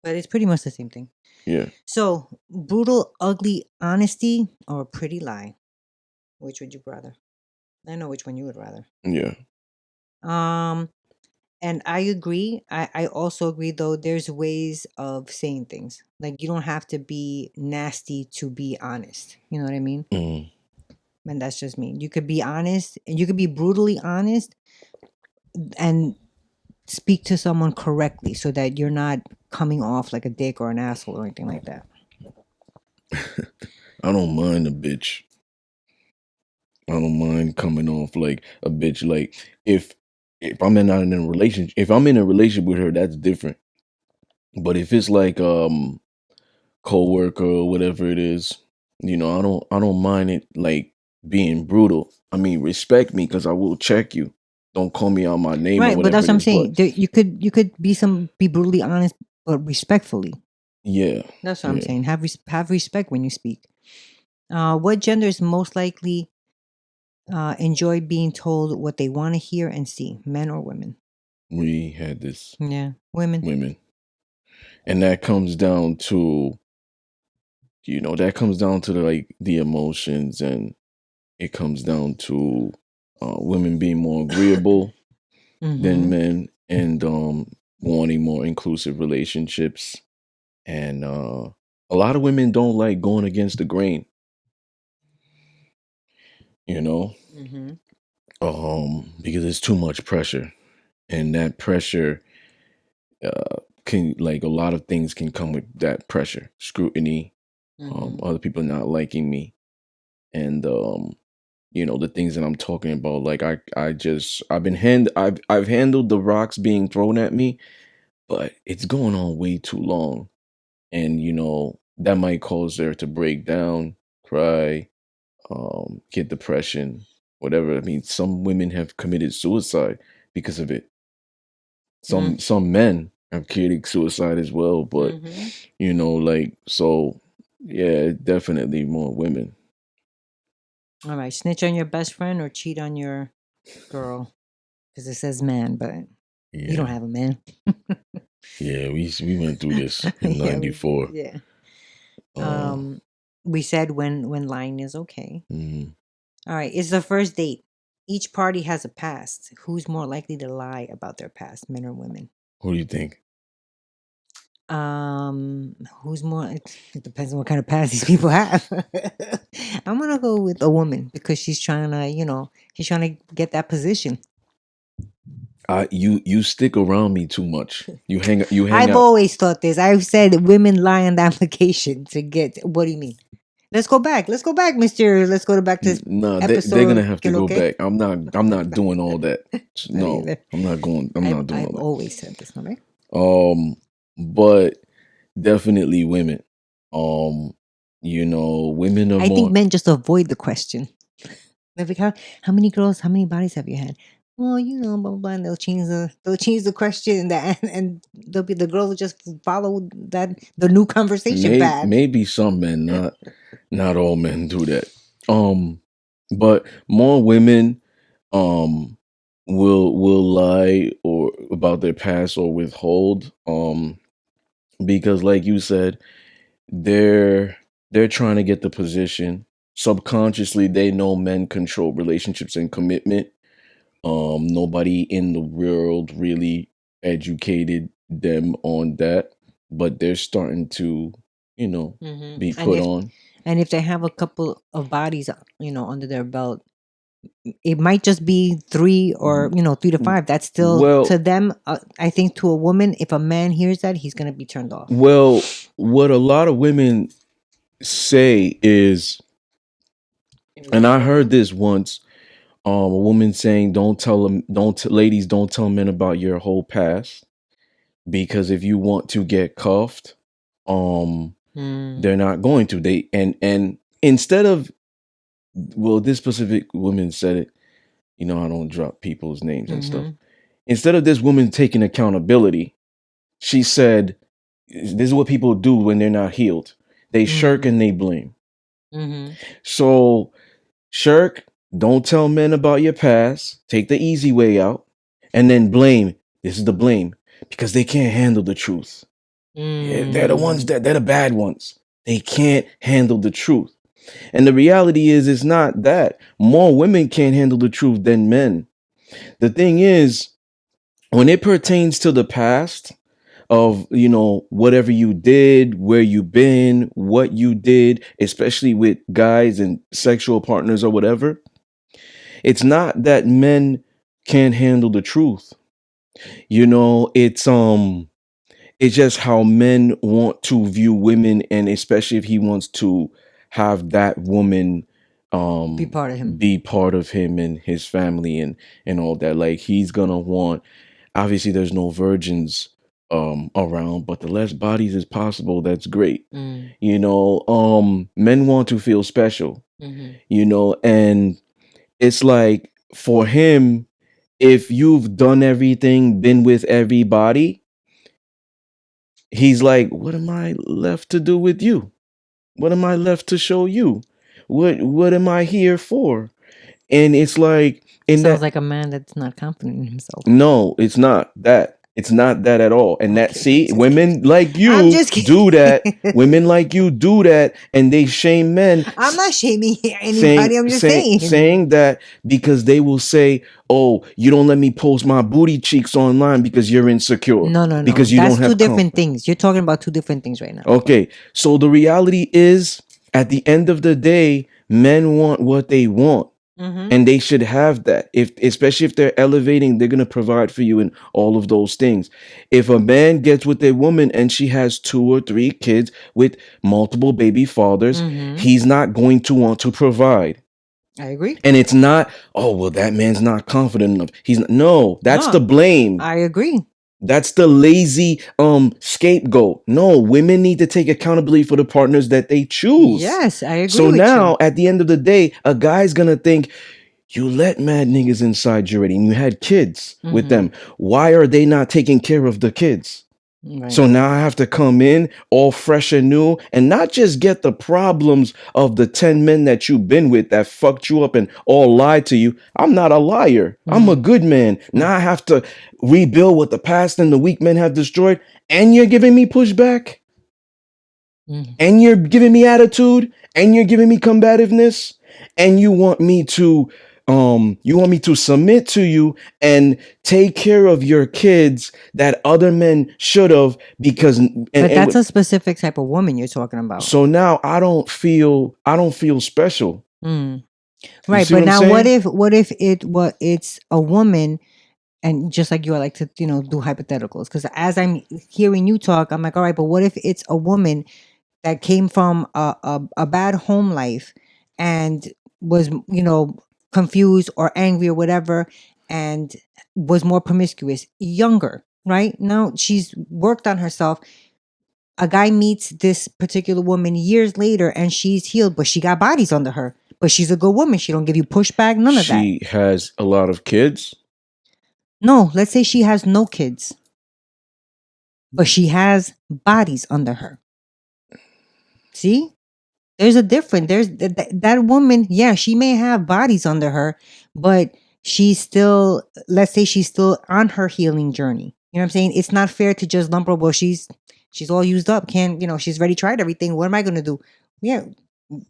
But it's pretty much the same thing. yeah, So brutal, ugly honesty or pretty lie. Which would you rather? I know which one you would rather. yeah. Um, and I agree. I also agree though there's ways of saying things. Like you don't have to be nasty to be honest. You know what I mean? Mm, And that's just me. You could be honest and you could be brutally honest and speak to someone correctly so that you're not coming off like a dick or an asshole or anything like that. I don't mind a bitch. I don't mind coming off like a bitch. Like if I'm not in a relationship, if I'm in a relationship with her, that's different. But if it's like coworker or whatever it is, I don't mind it like being brutal. I mean, respect me because I will check you. Don't call me out my name or Right, but whatever that's it what I'm is. But saying. You could be brutally honest but respectfully. yeah, That's what I'm yeah, saying. Have respect when you speak. What gender is most likely enjoy being told what they want to hear and see, men or women? we had this Yeah, women. women, and that comes down to the like the emotions, and it comes down to women being more agreeable than Mm-hmm. men, and wanting more inclusive relationships, and a lot of women don't like going against the grain, you know, Mm-hmm. because it's too much pressure, and that pressure can like a lot of things can come with that pressure, scrutiny, Mm-hmm. other people not liking me, and the things that I'm talking about. Like I've handled the rocks being thrown at me, but it's going on way too long, and that might cause her to break down, cry, get depression, whatever. I mean, some women have committed suicide because of it. Some men have committed suicide as well, but Mm-hmm. like so, yeah, definitely more women. All right, snitch on your best friend or cheat on your girl because it says man, but you don't Yeah, have a man. yeah, we went through this in Yeah, '94. yeah. Uh, We said when lying is okay. mm, All right, it's the first date. each party has a past. Who's more likely to lie about their past, men or women? Who do you think? Who's more? It depends on what kind of past these people have. I'm gonna go with a woman because she's trying to, she's trying to get that position. You stick around me too much. You hang I've out. always thought this. I've said women lie on the application to get. What do you mean? Let's go back. Let's go back, Mister. Let's go back to this Nah, they're gonna episode. have to go Okay. back. I'm not doing all that. Not No, either. I'm not going. I'm not doing I've all that. always said this, okay? But definitely women. Women are I think more. men just avoid the question. They're like, how many girls, how many bodies have you had? Well, blah blah blah. And they'll change the question, and the girl will just follow the new conversation path. Maybe some men, not all men do that. But more women will lie or about their past or withhold because like you said, they're trying to get the position. Subconsciously they know men control relationships and commitment. Nobody in the world really educated them on that, but they're starting to be put on. And if they have a couple of bodies, under their belt, it might just be 3 or 3 to 5. That's still Well, to them. I think to a woman, if a man hears that, he's gonna be turned off. well, what a lot of women say is, and I heard this once, a woman saying, "Don't tell them, ladies, don't tell men about your whole past, because if you want to get cuffed, they're not going to. They and instead of, well, this specific woman said it. I don't drop people's names and stuff. Instead of this woman taking accountability, she said, "This is what people do when they're not healed. They shirk and they blame." So shirk, don't tell men about your past, take the easy way out, and then blame. This is the blame because they can't handle the truth. Yeah, they're the ones they're the bad ones. They can't handle the truth. And the reality is, it's not that. More women can't handle the truth than men. The thing is, when it pertains to the past of, whatever you did, where you've been, what you did, especially with guys and sexual partners or whatever, it's not that men can't handle the truth. It's just how men want to view women, and especially if he wants to have that woman Be part of him. be part of him and his family and all that. Like, he's gonna want, obviously there's no virgins around, but the less bodies as possible, that's great. Men want to feel special. And it's like, for him, if you've done everything, been with everybody, he's like, what am I left to do with you? What am I left to show you? What am I here for? And it's like, Sounds like a man that's not confident in himself. No, it's not that. It's not that at all. And that, see, women like you I'm just do that. Women like you do that, and they shame men. I'm not shaming anybody. I'm just saying that because they will say, "Oh, you don't let me post my booty cheeks online because you're insecure." No. Because you That's don't have two different things. You're talking about two different things right now. Okay, so the reality is, at the end of the day, men want what they want. And they should have that. Especially if they're elevating, they're gonna provide for you in all of those things. If a man gets with a woman and she has 2 or 3 kids with multiple baby fathers, he's not going to want to provide. I agree. And it's not, oh, well, that man's not confident enough. That's the blame. I agree. That's the lazy scapegoat. No, women need to take accountability for the partners that they choose. Yes, I agree. So now, at the end of the day, a guy's gonna think, you let mad niggas inside you already, and you had kids with them. Why are they not taking care of the kids? Right. So now I have to come in all fresh and new and not just get the problems of the 10 men that you've been with that fucked you up and all lied to you. I'm not a liar. I'm a good man. Now I have to rebuild what the past and the weak men have destroyed. And you're giving me pushback. And you're giving me attitude. And you're giving me combativeness. And you want me to you want me to submit to you and take care of your kids that other men should have, because But that's a specific type of woman you're talking about. so now I don't feel special. Mm. You Right, see but what I'm now saying? what if it's a woman, and just like you, I like to do hypotheticals, because as I'm hearing you talk, I'm like, all right, but what if it's a woman that came from a bad home life and was confused or angry or whatever, and was more promiscuous, younger, right? Now she's worked on herself. A guy meets this particular woman years later and she's healed, but she got bodies under her. But she's a good woman. She don't give you pushback, none of that. She has a lot of kids. No, let's say she has no kids, but she has bodies under her. See? There's a difference. There's that woman, yeah, she may have bodies under her, but she's still, let's say she's still on her healing journey. You know what I'm saying? It's not fair to just lump her, well, she's all used up. Can't, she's already tried everything. What am I gonna do? Yeah.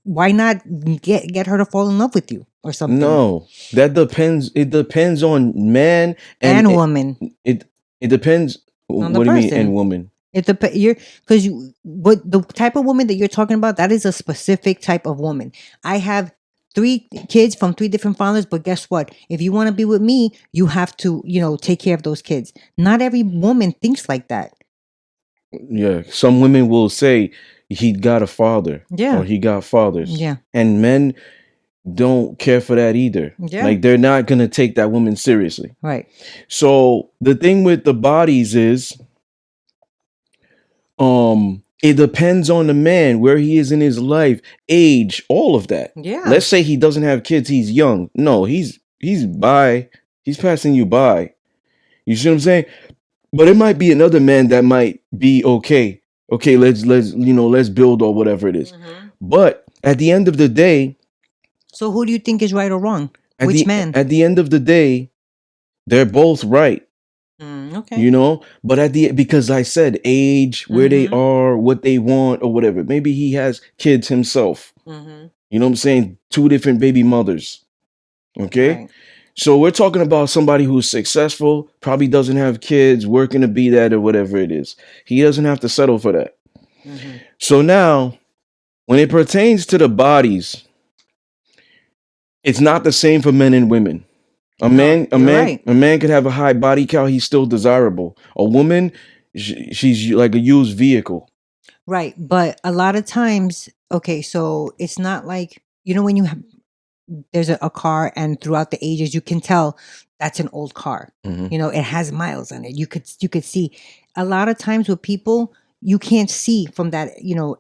Why not get her to fall in love with you or something? No, that depends. It depends on man And woman. it it depends. On the What do you mean, and person. woman? It depends. Because what the type of woman that you're talking about, that is a specific type of woman. I have 3 kids from 3 different fathers, but guess what? If you want to be with me, you have to, take care of those kids. Not every woman thinks like that. Yeah, some women will say he got a father, Yeah. or he got fathers. Yeah. And men don't care for that either. Yeah. Like, they're not gonna take that woman seriously. Right. So the thing with the bodies is, it depends on the man, where he is in his life, age, all of that. Yeah. Let's say he doesn't have kids, he's young. No, he's by, he's passing you by. You see what I'm saying? But it might be another man that might be okay. Okay, let's build, or whatever it is. But at the end of the day, So who do you think is right or wrong? at Which the man? at the end of the day, they're both right. Okay. But because I said age, where they are, what they want, or whatever. Maybe he has kids himself. You know what I'm saying? 2 different baby mothers. Okay. Right. So we're talking about somebody who's successful, probably doesn't have kids, working to be that, or whatever it is. He doesn't have to settle for that. So now, when it pertains to the bodies, it's not the same for men and women. A man could have a high body count, he's still desirable. A woman, she's like a used vehicle. Right. But a lot of times, okay, so it's not like, when you have, there's a car, and throughout the ages you can tell that's an old car. It has miles on it. You could see. A lot of times with people, you can't see from that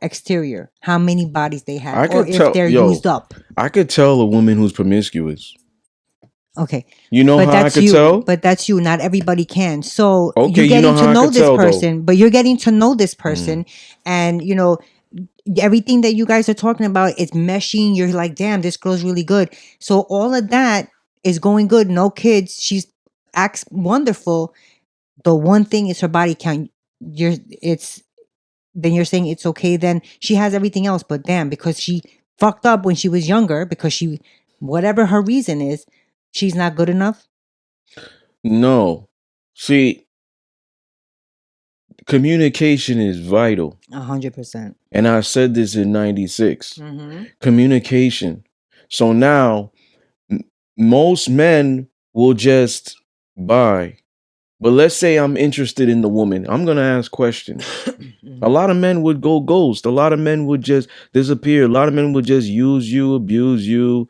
exterior how many bodies they have, or if they're used up. I could tell a woman who's promiscuous. Okay. You know But how I that's could you. tell? But that's you. Not everybody can. So Okay, you're getting how to I know could this tell, though. person, but you're getting to know this person, and everything that you guys are talking about, it's meshing. You're like, damn, this girl's really good. So all of that is going good. No kids. She's acts wonderful. The one thing is her body count. Then you're saying it's okay. Then she has everything else, but damn, because she fucked up when she was younger, because she, whatever her reason is, she's not good enough. No. See, communication is vital. 100%. And I said this in 96. Communication. So now, most men will just buy. But let's say I'm interested in the woman. I'm going to ask questions. A lot of men would go ghost. A lot of men would just disappear. A lot of men would just use you, abuse you.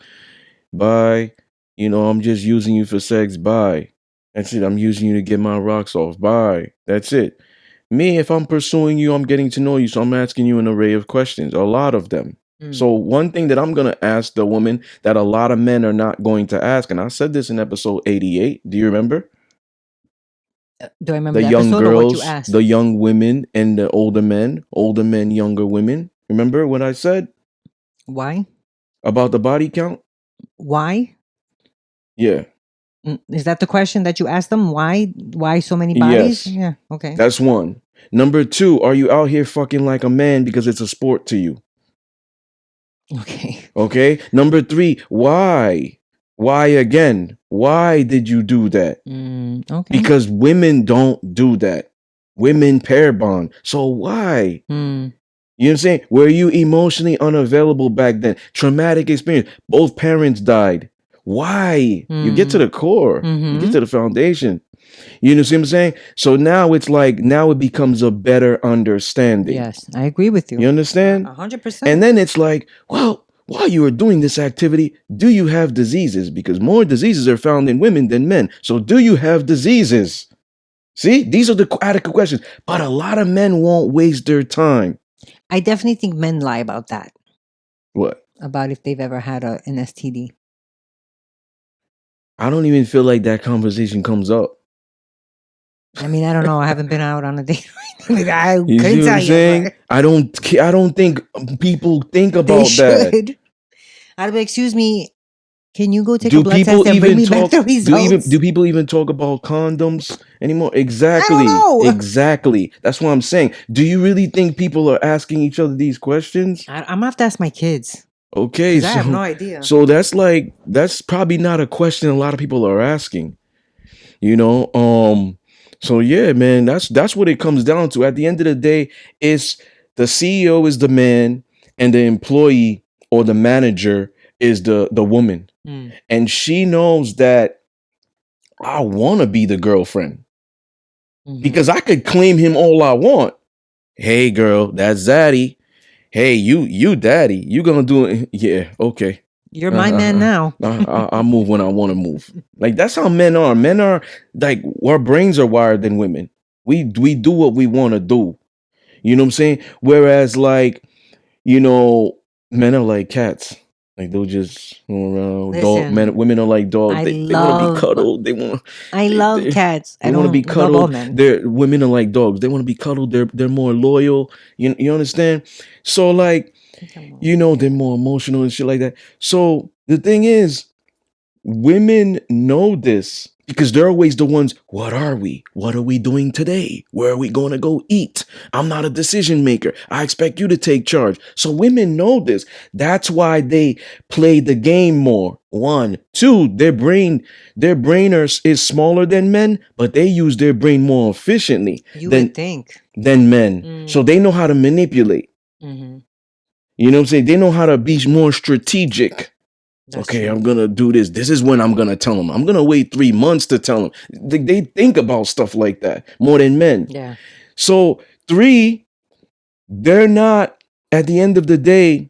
Bye. I'm just using you for sex. Bye. That's it. I'm using you to get my rocks off. Bye. That's it. Me, if I'm pursuing you, I'm getting to know you. So I'm asking you an array of questions, a lot of them. So one thing that I'm going to ask the woman that a lot of men are not going to ask, and I said this in episode 88. Do you remember? Do I remember The the young episode or what you girls, asked? the young women, and the older men, younger women. Remember what I said Why? about the body count? Why? Yeah. Is that the question that you asked them? Why so many bodies? Yes. Yeah. Okay. That's one. Number 2, are you out here fucking like a man because it's a sport to you? Okay. Okay. Number 3, why? Why again? Why did you do that? Okay. Because women don't do that. Women pair bond. So why? You know what I'm saying? Were you emotionally unavailable back then? Traumatic experience. Both parents died. Why? You get to the core. You get to the foundation. You know what I'm saying? So now it's like, now it becomes a better understanding. Yes, I agree with you. You understand? 100%. And then it's like, well, while you are doing this activity, do you have diseases? Because more diseases are found in women than men. So do you have diseases? See, these are the adequate questions. But a lot of men won't waste their time. I definitely think men lie about that. What? About if they've ever had an STD. I don't even feel like that conversation comes up. I mean, I don't know. I haven't been out on a date. I You couldn't see what tell I'm you. saying? But I don't think people think they about that. should. I'd be like, excuse me, can you go take a Do blood people test and bring even me back talk? the results? Do people even talk about condoms anymore? I don't Exactly, know. exactly. That's what I'm saying. Do you really think people are asking each other these questions? I'm gonna have to ask my kids Okay, because I have no idea. so that's probably not a question a lot of people are asking. You know, so yeah, man, that's what it comes down to. At the end of the day, it's the CEO is the man, and the employee or the manager is the woman. And she knows that I want to be the girlfriend because I could claim him all I want. Hey, girl, that's Zaddy. Hey, you daddy. You gonna do it? Yeah, okay. You're my man now. I move when I want to move. Like that's how men are. Men are like our brains are wired than women. We do what we want to do. You know what I'm saying? Whereas like, men are like cats. Like they'll just go around. Listen, Women are like dogs. I They want to be love cuddled. I love cats. I they want to be don't love all cuddled. men. Women are like dogs. They want to be cuddled. They're more loyal. You understand? So like, they're more emotional and shit like that. So the thing is, women know this because they're always the ones. What are we? What are we doing today? Where are we going to go eat? I'm not a decision maker. I expect you to take charge. So women know this. That's why they play the game more. 1, 2, is smaller than men, but they use their brain more efficiently You would think. than men. So they know how to manipulate. You know what I'm saying? They know how to be more strategic. That's okay, true. I'm going to do this. This is when I'm going to tell them. I'm going to wait 3 months to tell them. They think about stuff like that more than men. Yeah. So 3, they're not, at the end of the day,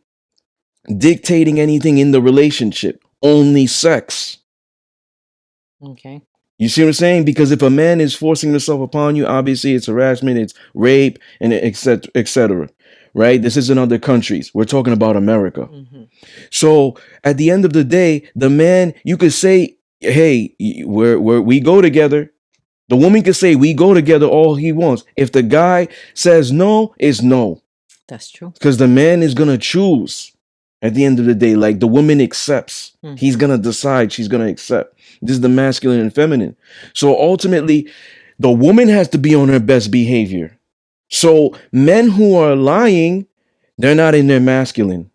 dictating anything in the relationship. Only sex. Okay. You see what I'm saying? Because if a man is forcing himself upon you, obviously it's harassment, it's rape, and etc., etc. Right? This is in other countries. We're talking about America. So at the end of the day, the man, you could say, hey, we go together. The woman could say, we go together all he wants. If the guy says no, it's no. That's true. Because the man is going to choose at the end of the day. Like the woman accepts. He's going to decide. She's going to accept. This is the masculine and feminine. So ultimately, the woman has to be on her best behavior. So men who are lying, they're not in their masculine.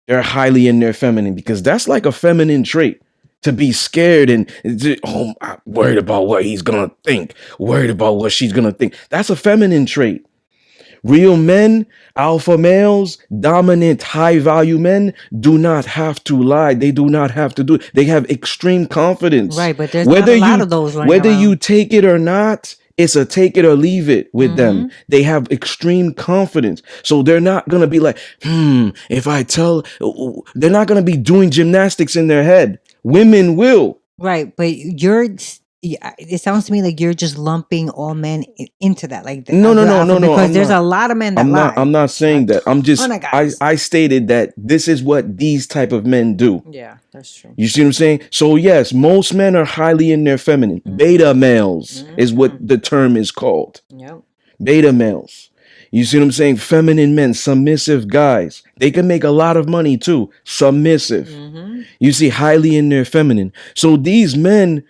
They're highly in their feminine because that's like a feminine trait to be scared and I'm worried about what he's going to think, worried about what she's going to think. That's a feminine trait. Real men, alpha males, dominant, high value men do not have to lie. They do not have to do it. They have extreme confidence. Right, but there's not a lot of those running Whether around. you take it or not, it's a take it or leave it with them. They have extreme confidence. So they're not going to be like, if I tell, they're not going to be doing gymnastics in their head. Women will. Right, but it sounds to me like you're just lumping all men into that. Like No. because there's a lot of men that lie. I'm not saying that. I'm just, ton of guys. I stated that this is what these type of men do. Yeah, that's true. You see what I'm saying? So yes, most men are highly in their feminine. Beta males is what the term is called. Yep. Beta males. You see what I'm saying? Feminine men, submissive guys. They can make a lot of money too. Submissive. You see, highly in their feminine. So these men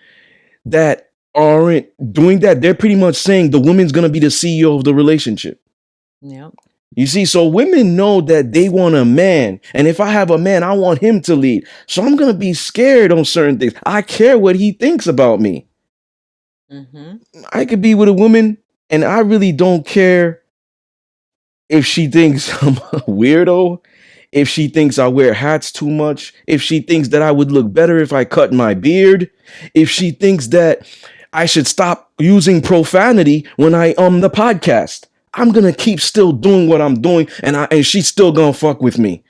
that aren't doing that, they're pretty much saying the woman's going to be the CEO of the relationship. Yep. You see, so women know that they want a man. And if I have a man, I want him to lead. So I'm going to be scared on certain things. I care what he thinks about me. Mm-hmm. I could be with a woman and I really don't care if she thinks I'm a weirdo, if she thinks I wear hats too much, if she thinks that I would look better if I cut my beard, if she thinks that I should stop using profanity when I the podcast. I'm gonna keep still doing what I'm doing, and she's still gonna fuck with me.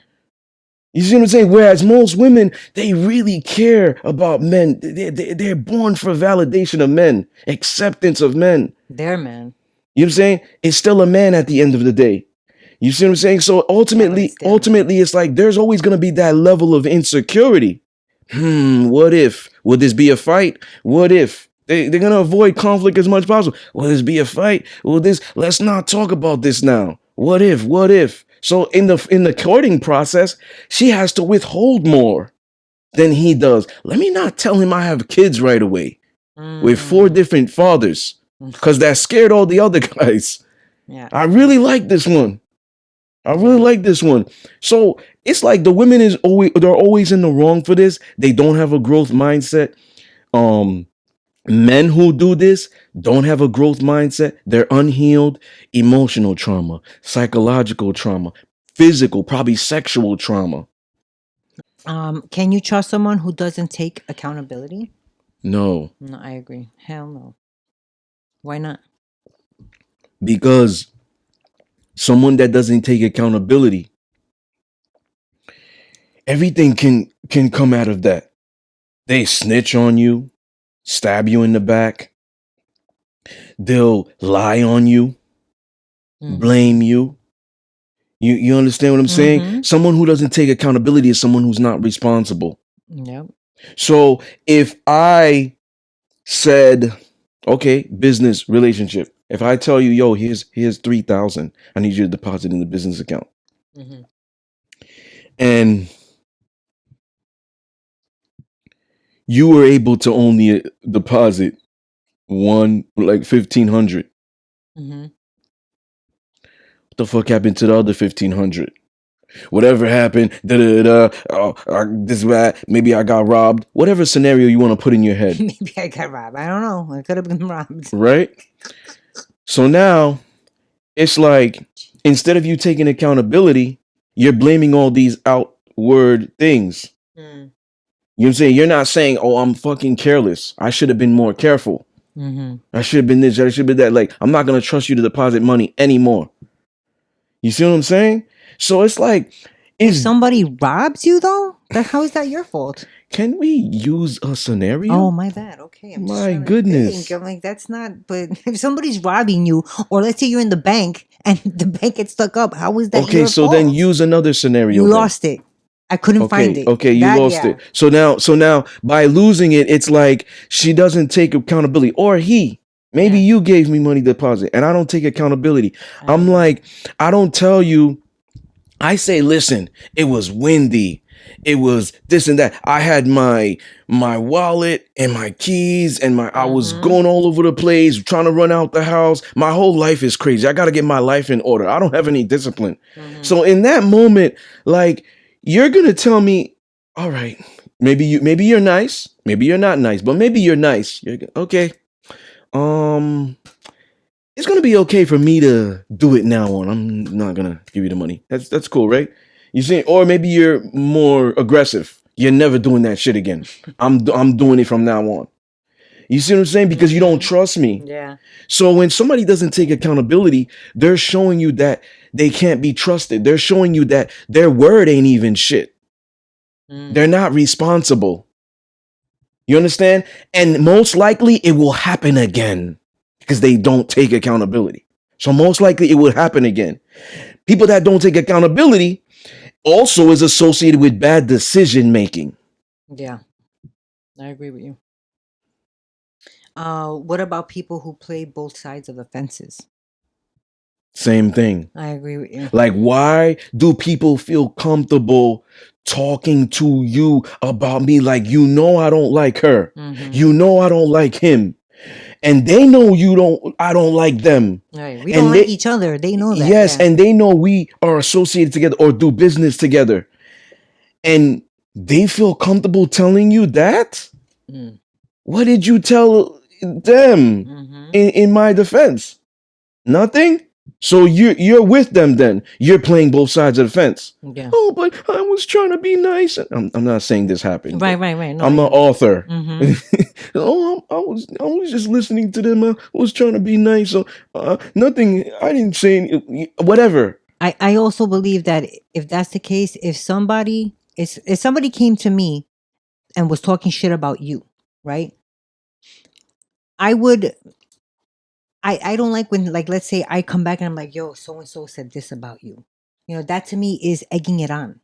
You see what I'm saying? Whereas most women, they really care about men. They're born for validation of men, acceptance of men. There, man. You know what I'm saying? It's still a man at the end of the day. You see what I'm saying? So Yeah, but it's there, man. ultimately, it's like there's always gonna be that level of insecurity. What if? Would this be a fight? What if? They're gonna avoid conflict as much as possible. Will this be a fight? Let's not talk about this now. What if? What if? So in the courting process, she has to withhold more than he does. Let me not tell him I have kids right away with 4 Mm. different fathers. Cause that scared all the other guys. Yeah. I really like this one. I really like this one. So it's like the women they're always in the wrong for this. They don't have a growth mindset. Men who do this don't have a growth mindset. They're unhealed, emotional trauma, psychological trauma, physical, probably sexual trauma. Can you trust someone who doesn't take accountability? No, No, I agree. Hell no. Why not? because someone that doesn't take accountability, everything can come out of that. They snitch on you, stab you in the back. They'll lie on you, blame you. You understand what I'm saying? Someone who doesn't take accountability is someone who's not responsible. Yep. So if I said, okay, business relationship, if I tell you, yo, here's 3,000, I need you to deposit in the business account, and you were able to only deposit one, like 1,500. What the fuck happened to the other 1,500? Whatever happened, this is bad. Maybe I got robbed. Whatever scenario you want to put in your head. Maybe I got robbed. I don't know. I could have been robbed. Right? So now it's like instead of you taking accountability, you're blaming all these outward things. You know what I'm saying? You're not saying, oh, I'm fucking careless. I should have been more careful. I should have been this, I should have been that. Like, I'm not going to trust you to deposit money anymore. You see what I'm saying? So it's like, if somebody robs you, though, how is that your fault? Can we use a scenario? Oh, my bad. Okay. My goodness. I'm like, that's not, but if somebody's robbing you, or let's say you're in the bank and the bank gets stuck up, how is that your fault? Then use another scenario. You lost it. I couldn't find it. Okay, you lost it. So now by losing it, it's like she doesn't take accountability, or he. Maybe you gave me money deposit and I don't take accountability. I'm like, I don't tell you. I say, listen, it was windy. It was this and that. I had my wallet and my keys and I was going all over the place, trying to run out the house. My whole life is crazy. I got to get my life in order. I don't have any discipline. So in that moment, like, you're going to tell me, all right, maybe you're nice. Maybe you're not nice, but maybe you're nice. Okay. It's gonna be okay for me to do it now on. I'm not gonna give you the money. That's cool, right? You see, or maybe you're more aggressive. You're never doing that shit again. I'm doing it from now on. You see what I'm saying? Because you don't trust me. Yeah. So when somebody doesn't take accountability, they're showing you that they can't be trusted. They're showing you that their word ain't even shit. They're not responsible. You understand? And most likely it will happen again. Because they don't take accountability. So most likely it would happen again. People that don't take accountability also is associated with bad decision making. Yeah, I agree with you. What about people who play both sides of the fences? Same thing. I agree with you. Like, why do people feel comfortable talking to you about me? Like, I don't like her. I don't like him. and they know I don't like them. Right. We don't And like each other. They know that. yes, Yeah. and they know we are associated together or do business together. And they feel comfortable telling you that? Mm. What did you tell them in my defense? Nothing? So you're with them then. You're playing both sides of the fence. Yeah. Oh, but I was trying to be nice. I'm not saying this happened. Right. No, I'm an author. Mm-hmm. I was just listening to them. I was trying to be nice. So nothing. I didn't say whatever. I also believe that if that's the case, if somebody came to me and was talking shit about you, right? I would I don't like when, like, let's say I come back and I'm like, yo, so and so said this about you. You know, that to me is egging it on.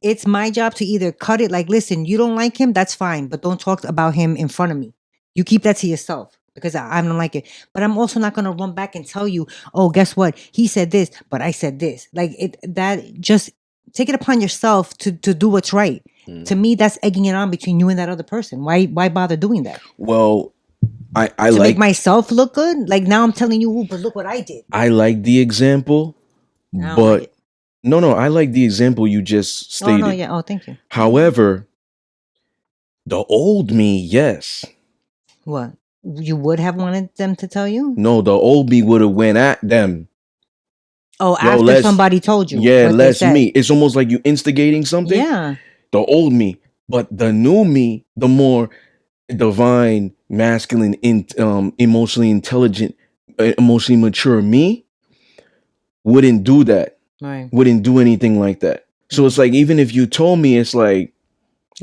It's my job to either cut it, like, listen, you don't like him, that's fine, but don't talk about him in front of me. You keep that to yourself because I don't like it. But I'm also not gonna run back and tell you, oh, guess what? He said this, but I said this. Like, that just take it upon yourself to do what's right. To me, that's egging it on between you and that other person. Why bother doing that? Well, I To like make myself look good. Like, now I'm telling you, "Ooh, but look what I did." I like the example, I don't like but it. no, I like the example you just stated. Oh no, yeah. Oh, thank you. However, the old me, yes. What? You would have wanted them to tell you? No, the old me would have went at them. Oh, Yo, after somebody told you. Yeah, what they less said. me. It's almost like you instigating something. Yeah. The old me, but the new me, the more divine, masculine, emotionally intelligent, emotionally mature me, wouldn't do that. Right. Wouldn't do anything like that. So it's like, even if you told me, it's like,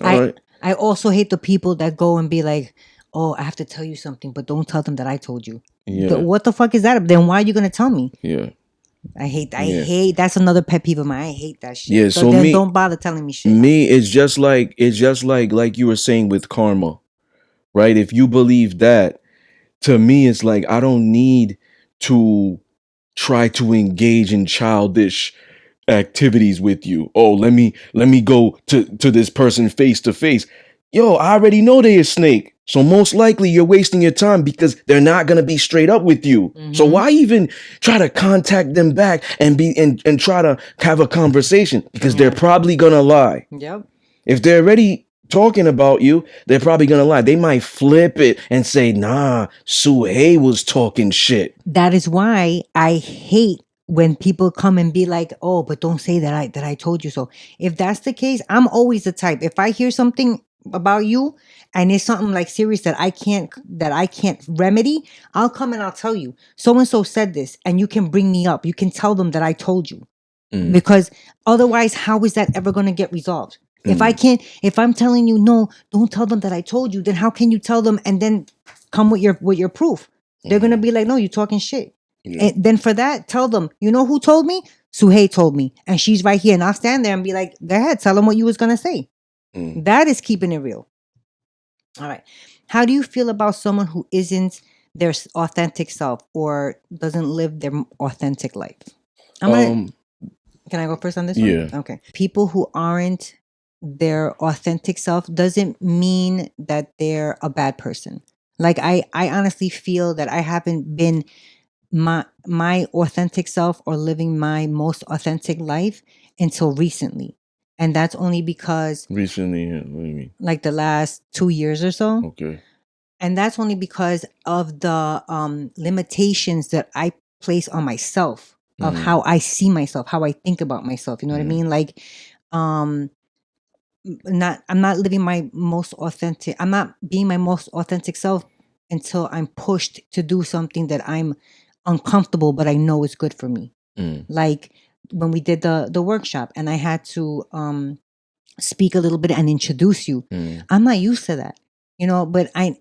all right. I also hate the people that go and be like, oh, I have to tell you something, but don't tell them that I told you. Yeah. What the fuck is that? Then why are you gonna tell me? Yeah. I hate that's another pet peeve of mine. I hate that shit. Yeah. So then don't bother telling me shit. Me, it's just like you were saying with karma, right? If you believe that, to me, it's like, I don't need to try to engage in childish activities with you. Oh, let me go to this person face to face. Yo, I already know they're a snake. So most likely you're wasting your time because they're not gonna be straight up with you. So why even try to contact them back and and try to have a conversation? Because they're probably gonna lie. Yep. If they're already talking about you, they're probably gonna lie. They might flip it and say, nah, Suhei was talking shit. That is why I hate when people come and be like, oh, but don't say that I told you so. If that's the case, I'm always the type. If I hear something about you and it's something like serious that I can't remedy, I'll come and I'll tell you. So and so said this, and you can bring me up. You can tell them that I told you. Because otherwise, how is that ever going to get resolved? If I'm telling you, no, don't tell them that I told you, then how can you tell them and then come with your proof? They're going to be like, no, you're talking shit. Yeah. And then for that, tell them, you know who told me? Suhei told me. And she's right here. And I'll stand there and be like, go ahead, tell them what you was going to say. That is keeping it real. All right. How do you feel about someone who isn't their authentic self or doesn't live their authentic life? Can I go first on this one? Yeah. Okay. People who aren't their authentic self doesn't mean that they're a bad person. Like, I honestly feel that I haven't been my authentic self or living my most authentic life until recently. And that's only because recently, what do you mean? Like the last 2 years or so. Okay. And that's only because of the limitations that I place on myself, of how I see myself, how I think about myself. You know what I mean? Like, I'm not living my most authentic. I'm not being my most authentic self until I'm pushed to do something that I'm uncomfortable, but I know is good for me. Like when we did the workshop and I had to speak a little bit and introduce you. I'm not used to that, you know, but I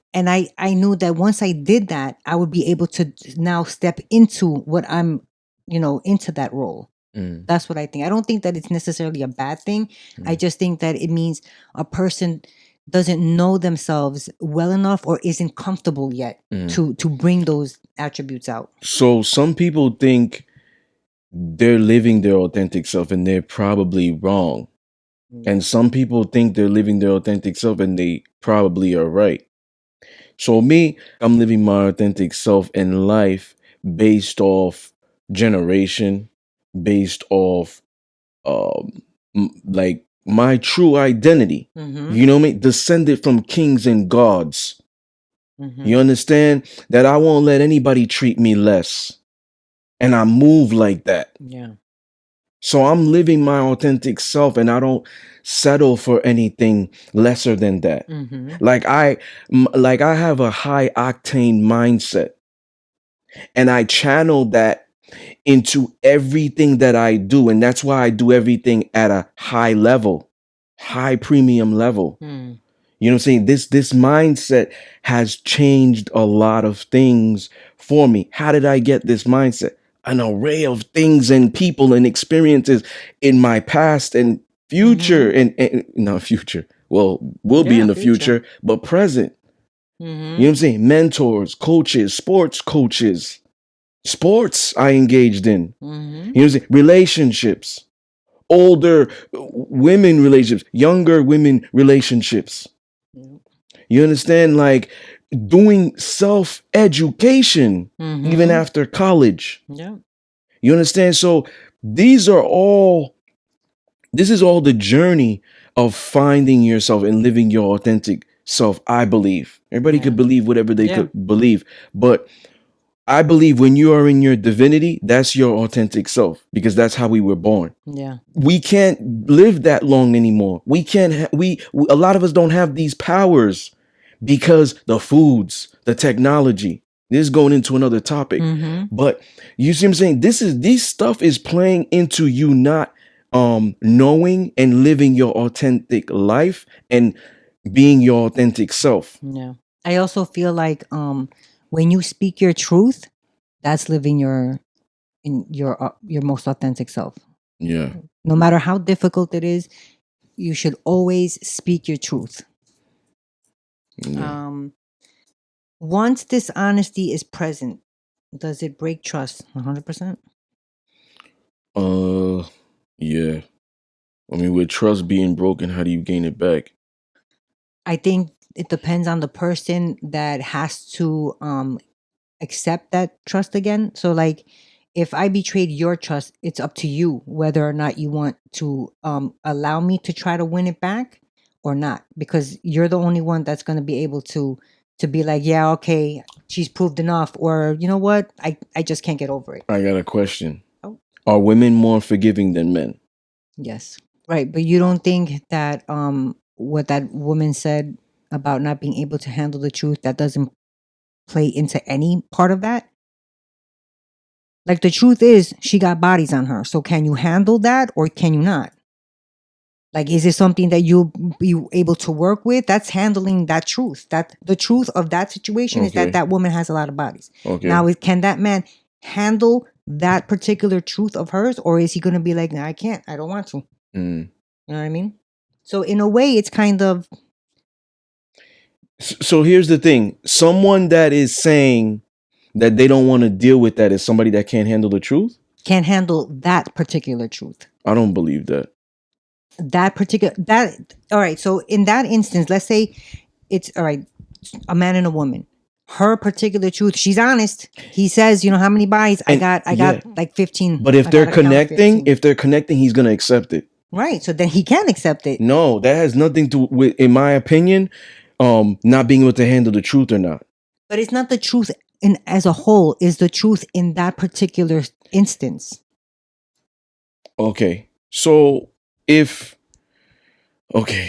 knew that once I did that, I would be able to now step into what I'm, you know, into that role. That's what I think. I don't think that it's necessarily a bad thing. I just think that it means a person doesn't know themselves well enough or isn't comfortable yet to bring those attributes out. So some people think they're living their authentic self and they're probably wrong. And some people think they're living their authentic self and they probably are right. So me, I'm living my authentic self in life based off generation, based off like my true identity. Mm-hmm. You know what I mean? Descended from kings and gods. Mm-hmm. You understand that I won't let anybody treat me less. And I move like that. Yeah. So I'm living my authentic self and I don't settle for anything lesser than that. Mm-hmm. Like I have a high octane mindset and I channel that into everything that I do, and that's why I do everything at a high level, high premium level. Mm. You know what I'm saying? This mindset has changed a lot of things for me. How did I get this mindset? An array of things and people and experiences in my past and Mm-hmm. future and not future. Well, will be in Yeah, the future. future, but present. You know what Mm-hmm. I'm saying? Mentors, coaches, sports coaches, sports I engaged in. Mm-hmm. You know what I'm saying? Relationships, older women relationships, younger women relationships. Yeah. You understand? Like doing self education even Mm-hmm. after college. Yeah. You understand? So these are all, this is all the journey of finding yourself and living your authentic self, I believe. Everybody Yeah. could believe whatever they Yeah. could believe, but I believe when you are in your divinity, that's your authentic self because that's how we were born. Yeah. We can't live that long anymore. We can't a lot of us don't have these powers because the foods, the technology. This is going into another topic. Mm-hmm. But you see what I'm saying? This stuff is playing into you not knowing and living your authentic life and being your authentic self. Yeah. I also feel like when you speak your truth, that's living your most authentic self. Yeah. No matter how difficult it is, you should always speak your truth. Yeah. Um Once dishonesty is present, does it break trust? 100%. Uh yeah. I mean, with trust being broken, how do you gain it back? I think it depends on the person that has to accept that trust again. So like if I betrayed your trust, it's up to you whether or not you want to allow me to try to win it back or not, because you're the only one that's going to be able to be like, yeah, okay, she's proved enough, or you know what, I just can't get over it. I got a question. Oh, Are women more forgiving than men? yes. Right, but you don't think that what that woman said about not being able to handle the truth, that doesn't play into any part of that? Like the truth is she got bodies on her. So can you handle that or can you not? Like is it something that you'll be able to work with? That's handling that truth. That the truth of that situation is that Okay. that woman has a lot of bodies. Now Okay. can that man handle that particular truth of hers, or is he going to be like, "Nah, I can't. I don't want to." Mm. You know what I mean? So in a way it's kind of So here's the thing. Someone that is saying that they don't want to deal with that is somebody that can't handle the truth? can't handle that particular truth. I don't believe that. That particular that All right, so in that instance, let's say it's all right, a man and a woman, her particular truth, she's honest, he says, you know, how many buys I And got, yeah, like 15, but I got a count of 15. if they're connecting, he's gonna accept it. Right, so then he can accept it. No, that has nothing to with, in my opinion, not being able to handle the truth or not. But it's not the truth in as a whole, is the truth in that particular instance. Okay. So if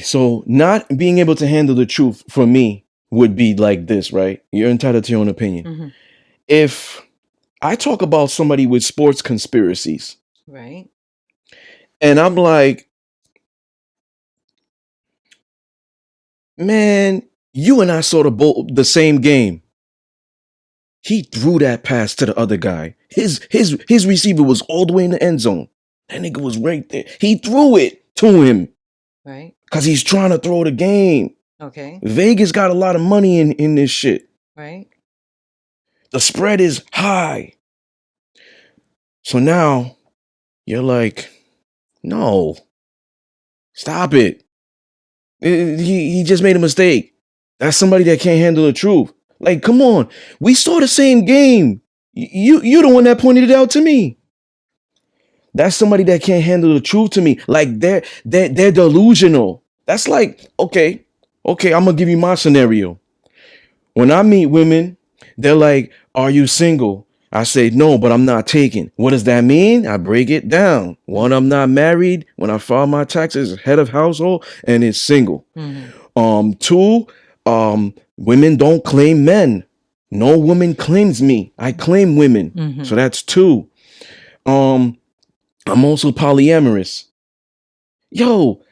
so not being able to handle the truth for me would be like this, right? You're entitled to your own opinion. Mm-hmm. If I talk about somebody with sports conspiracies Right. and I'm like, man, you and I saw the same game. He threw that pass to the other guy. His receiver was all the way in the end zone. That nigga was right there. He threw it to him Right. because he's trying to throw the game. Okay. Vegas got a lot of money in this shit. Right. The spread is high. So now you're like, no, stop it. He just made a mistake. That's somebody that can't handle the truth. Like, come on. We saw the same game. You the one that pointed it out to me. That's somebody that can't handle the truth to me. Like they're delusional. That's like, okay, I'm gonna give you my scenario. When I meet women, they're like, "Are you single?" I say, "No, but I'm not taken." What does that mean? I break it down. One, I'm not married. When I file my taxes, head of household, and it's single. Two, women don't claim men. No woman claims me. I claim women. So that's two. I'm also polyamorous. Yo,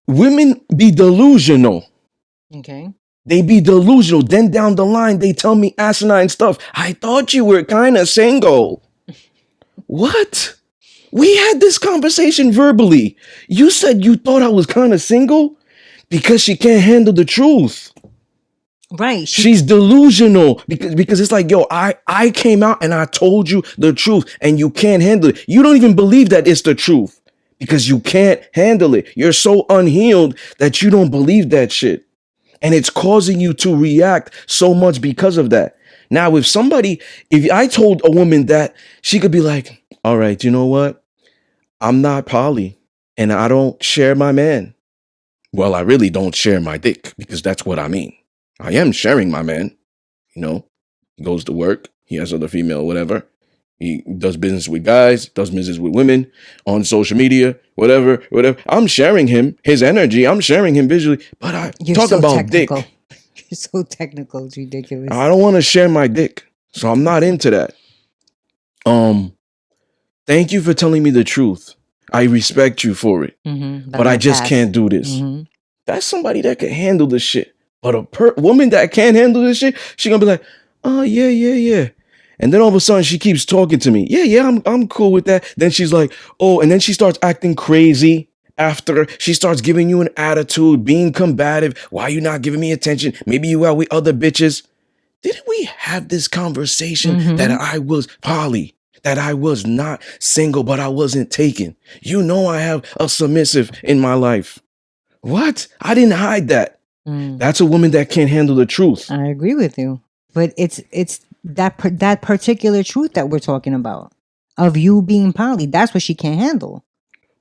women be delusional. Okay. They be delusional. Then down the line, they tell me asinine stuff. I thought you were kind of single. What? We had this conversation verbally. You said you thought I was kind of single because she can't handle the truth. Right. She's delusional because it's like, yo, I came out and I told you the truth and you can't handle it. You don't even believe that it's the truth because you can't handle it. You're so unhealed that you don't believe that shit. And it's causing you to react so much because of that. Now, if I told a woman that, she could be like, all right, you know what? I'm not poly and I don't share my man. Well, I really don't share my dick because that's what I mean. I am sharing my man. You know, he goes to work. He has other female, whatever. He does business with guys, does business with women on social media, whatever. I'm sharing him, his energy. I'm sharing him visually. But You're talk so about technical. dick. You're so technical. It's ridiculous. I don't want to share my dick. So I'm not into that. Thank you for telling me the truth. I respect you for it. But I just can't do this. That's somebody that can handle this shit. But a woman that can't handle this shit, she gonna be like, oh yeah. And then all of a sudden she keeps talking to me. Yeah, I'm cool with that. Then she's like, oh, and then she starts acting crazy after she starts giving you an attitude, being combative. Why you not giving me attention? Maybe you out with other bitches. Didn't we have this conversation that I was poly, that I was not single, but I wasn't taken? You know I have a submissive in my life. What? I didn't hide that. That's a woman that can't handle the truth. I agree with you, but it's that particular truth that we're talking about of you being poly. That's what she can't handle.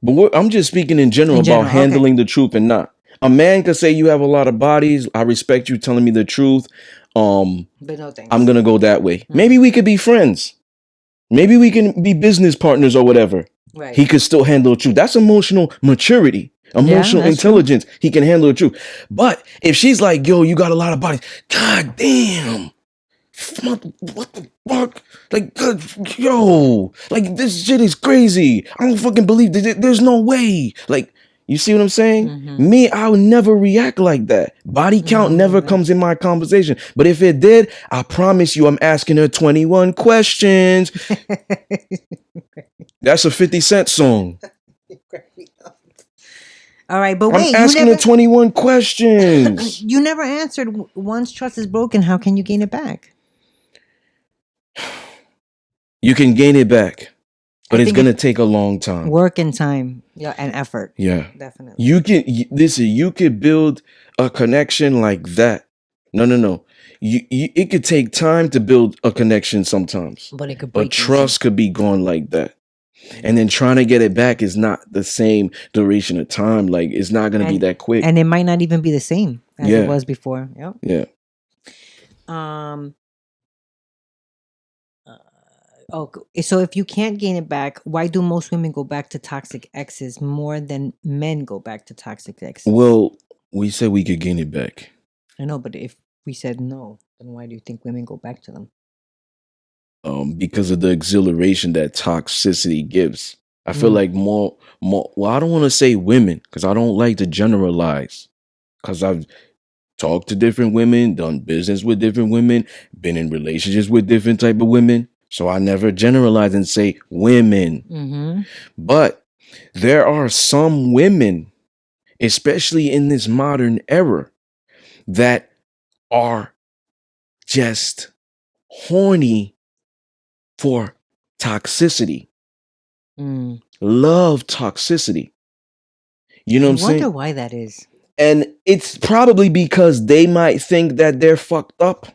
But I'm just speaking in general about handling the truth and not. A man could say you have a lot of bodies. I respect you telling me the truth. But no thanks. I'm gonna go that way. Maybe we could be friends. Maybe we can be business partners or whatever. Right. He could still handle the truth. That's emotional maturity, emotional intelligence. True. He can handle the truth. But if she's like, yo, you got a lot of bodies. God damn. What the fuck? Like, yo, like this shit is crazy. I don't fucking believe this. There's no way. Like, you see what I'm saying? Me, I would never react like that. Body count never comes in my conversation. But if it did, I promise you I'm asking her 21 questions. That's a 50 Cent song. All right, but wait, I'm asking her 21 questions. You never answered. Once trust is broken, how can you gain it back? You can gain it back, but it's going to take a long time. Work and time, and effort. Yeah. Definitely. You could build a connection like that. No. It could take time to build a connection sometimes. But it could break. But trust could be gone like that. And then trying to get it back is not the same duration of time. Like, it's not going to be that quick. And it might not even be the same as it was before. Yep. Yeah. So if you can't gain it back, why do most women go back to toxic exes more than men go back to toxic exes? Well, we said we could gain it back. I know, but if we said no, then why do you think women go back to them? Because of the exhilaration that toxicity gives. I feel like more. Well, I don't want to say women because I don't like to generalize. Because I've talked to different women, done business with different women, been in relationships with different type of women. So I never generalize and say women. But there are some women, especially in this modern era, that are just horny for toxicity. Love toxicity. You know what I'm saying? I wonder why that is. And it's probably because they might think that they're fucked up.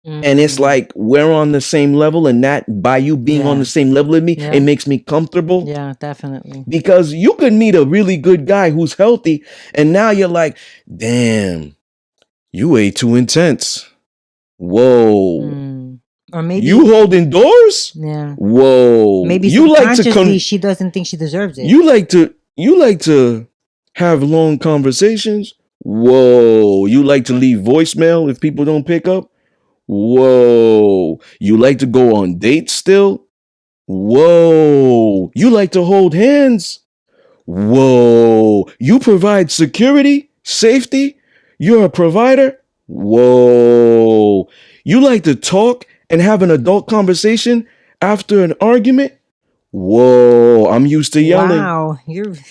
And it's like we're on the same level, and that by you being on the same level as me, it makes me comfortable. Yeah, definitely. Because you could meet a really good guy who's healthy, and now you're like, damn, you ate too intense. Whoa. Or maybe you holding doors? Yeah. Whoa. Maybe you subconsciously she doesn't think she deserves it. You like to have long conversations? Whoa. You like to leave voicemail if people don't pick up? Whoa. You like to go on dates still? Whoa. You like to hold hands? Whoa. You provide security, safety? You're a provider? Whoa. You like to talk and have an adult conversation after an argument? Whoa. I'm used to yelling. Wow.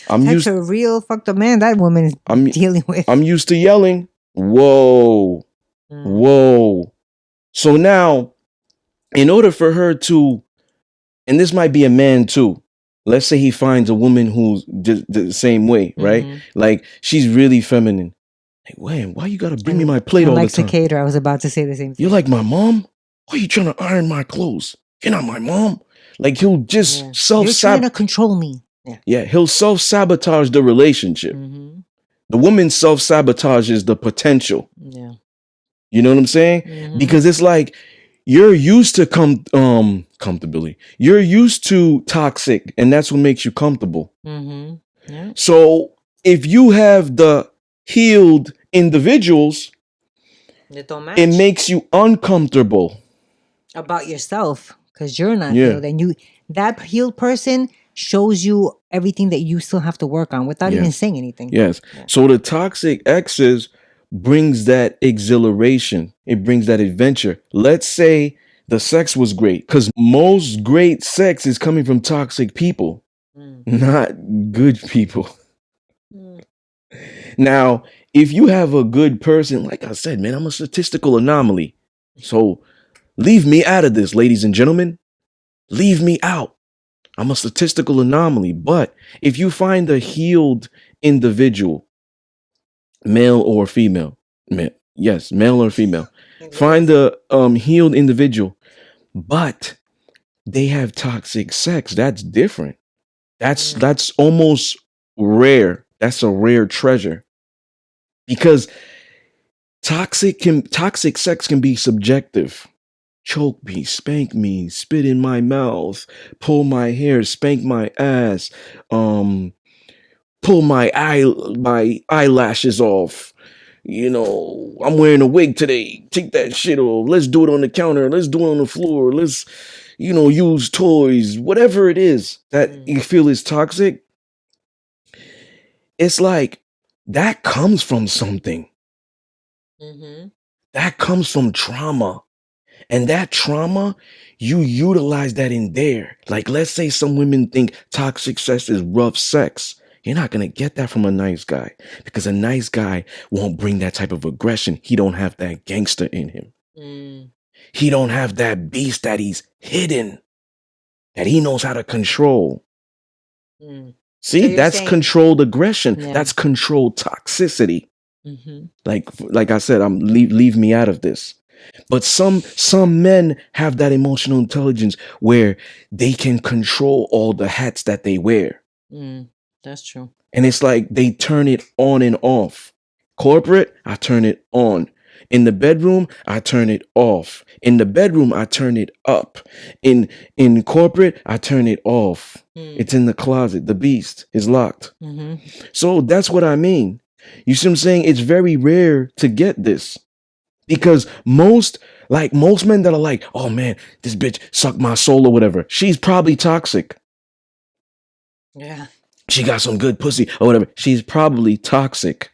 That's a real fucked up man that woman is dealing with. I'm used to yelling. Whoa. Whoa. So now, in order for her to, and this might be a man too, let's say he finds a woman who's just the same way, right? Like she's really feminine. Like, why you gotta bring me my plate all the time? Likes to cater. I was about to say the same thing. You're like my mom? Why are you trying to iron my clothes? You're not my mom. Like he'll just You're trying to control me. Yeah, he'll self-sabotage the relationship. The woman self-sabotages the potential. Yeah. You know what I'm saying? Because it's like you're used to comfortability. You're used to toxic, and that's what makes you comfortable. Yeah. So if you have the healed individuals, it makes you uncomfortable about yourself because you're not healed, and that healed person shows you everything that you still have to work on without even saying anything. Yes. So the toxic exes brings that exhilaration. It brings that adventure. Let's say the sex was great, because most great sex is coming from toxic people, not good people. Now, if you have a good person, like I said, man, I'm a statistical anomaly. So leave me out of this, ladies and gentlemen. Leave me out. I'm a statistical anomaly. But if you find a healed individual, male or female, male or female, find a healed individual, but they have toxic sex, that's different. That's almost rare. That's a rare treasure. Because toxic sex can be subjective. Choke me, spank me, spit in my mouth, pull my hair, spank my ass, pull my eyelashes off. You know, I'm wearing a wig today. Take that shit off. Let's do it on the counter. Let's do it on the floor. Let's, use toys. Whatever it is that you feel is toxic. It's like that comes from something. That comes from trauma. And that trauma, you utilize that in there. Like, let's say some women think toxic sex is rough sex. You're not going to get that from a nice guy, because a nice guy won't bring that type of aggression. He don't have that gangster in him. He don't have that beast that he's hidden, that he knows how to control. See, so that's controlled aggression. Yeah. That's controlled toxicity. Like I said, leave me out of this. But some men have that emotional intelligence where they can control all the hats that they wear. That's true. And it's like they turn it on and off. Corporate, I turn it on. In the bedroom, I turn it off. In the bedroom, I turn it up. In corporate, I turn it off. It's in the closet. The beast is locked. So that's what I mean. You see what I'm saying? It's very rare to get this. Because most men that are like, oh man, this bitch sucked my soul or whatever, she's probably toxic. Yeah. She got some good pussy or whatever. She's probably toxic.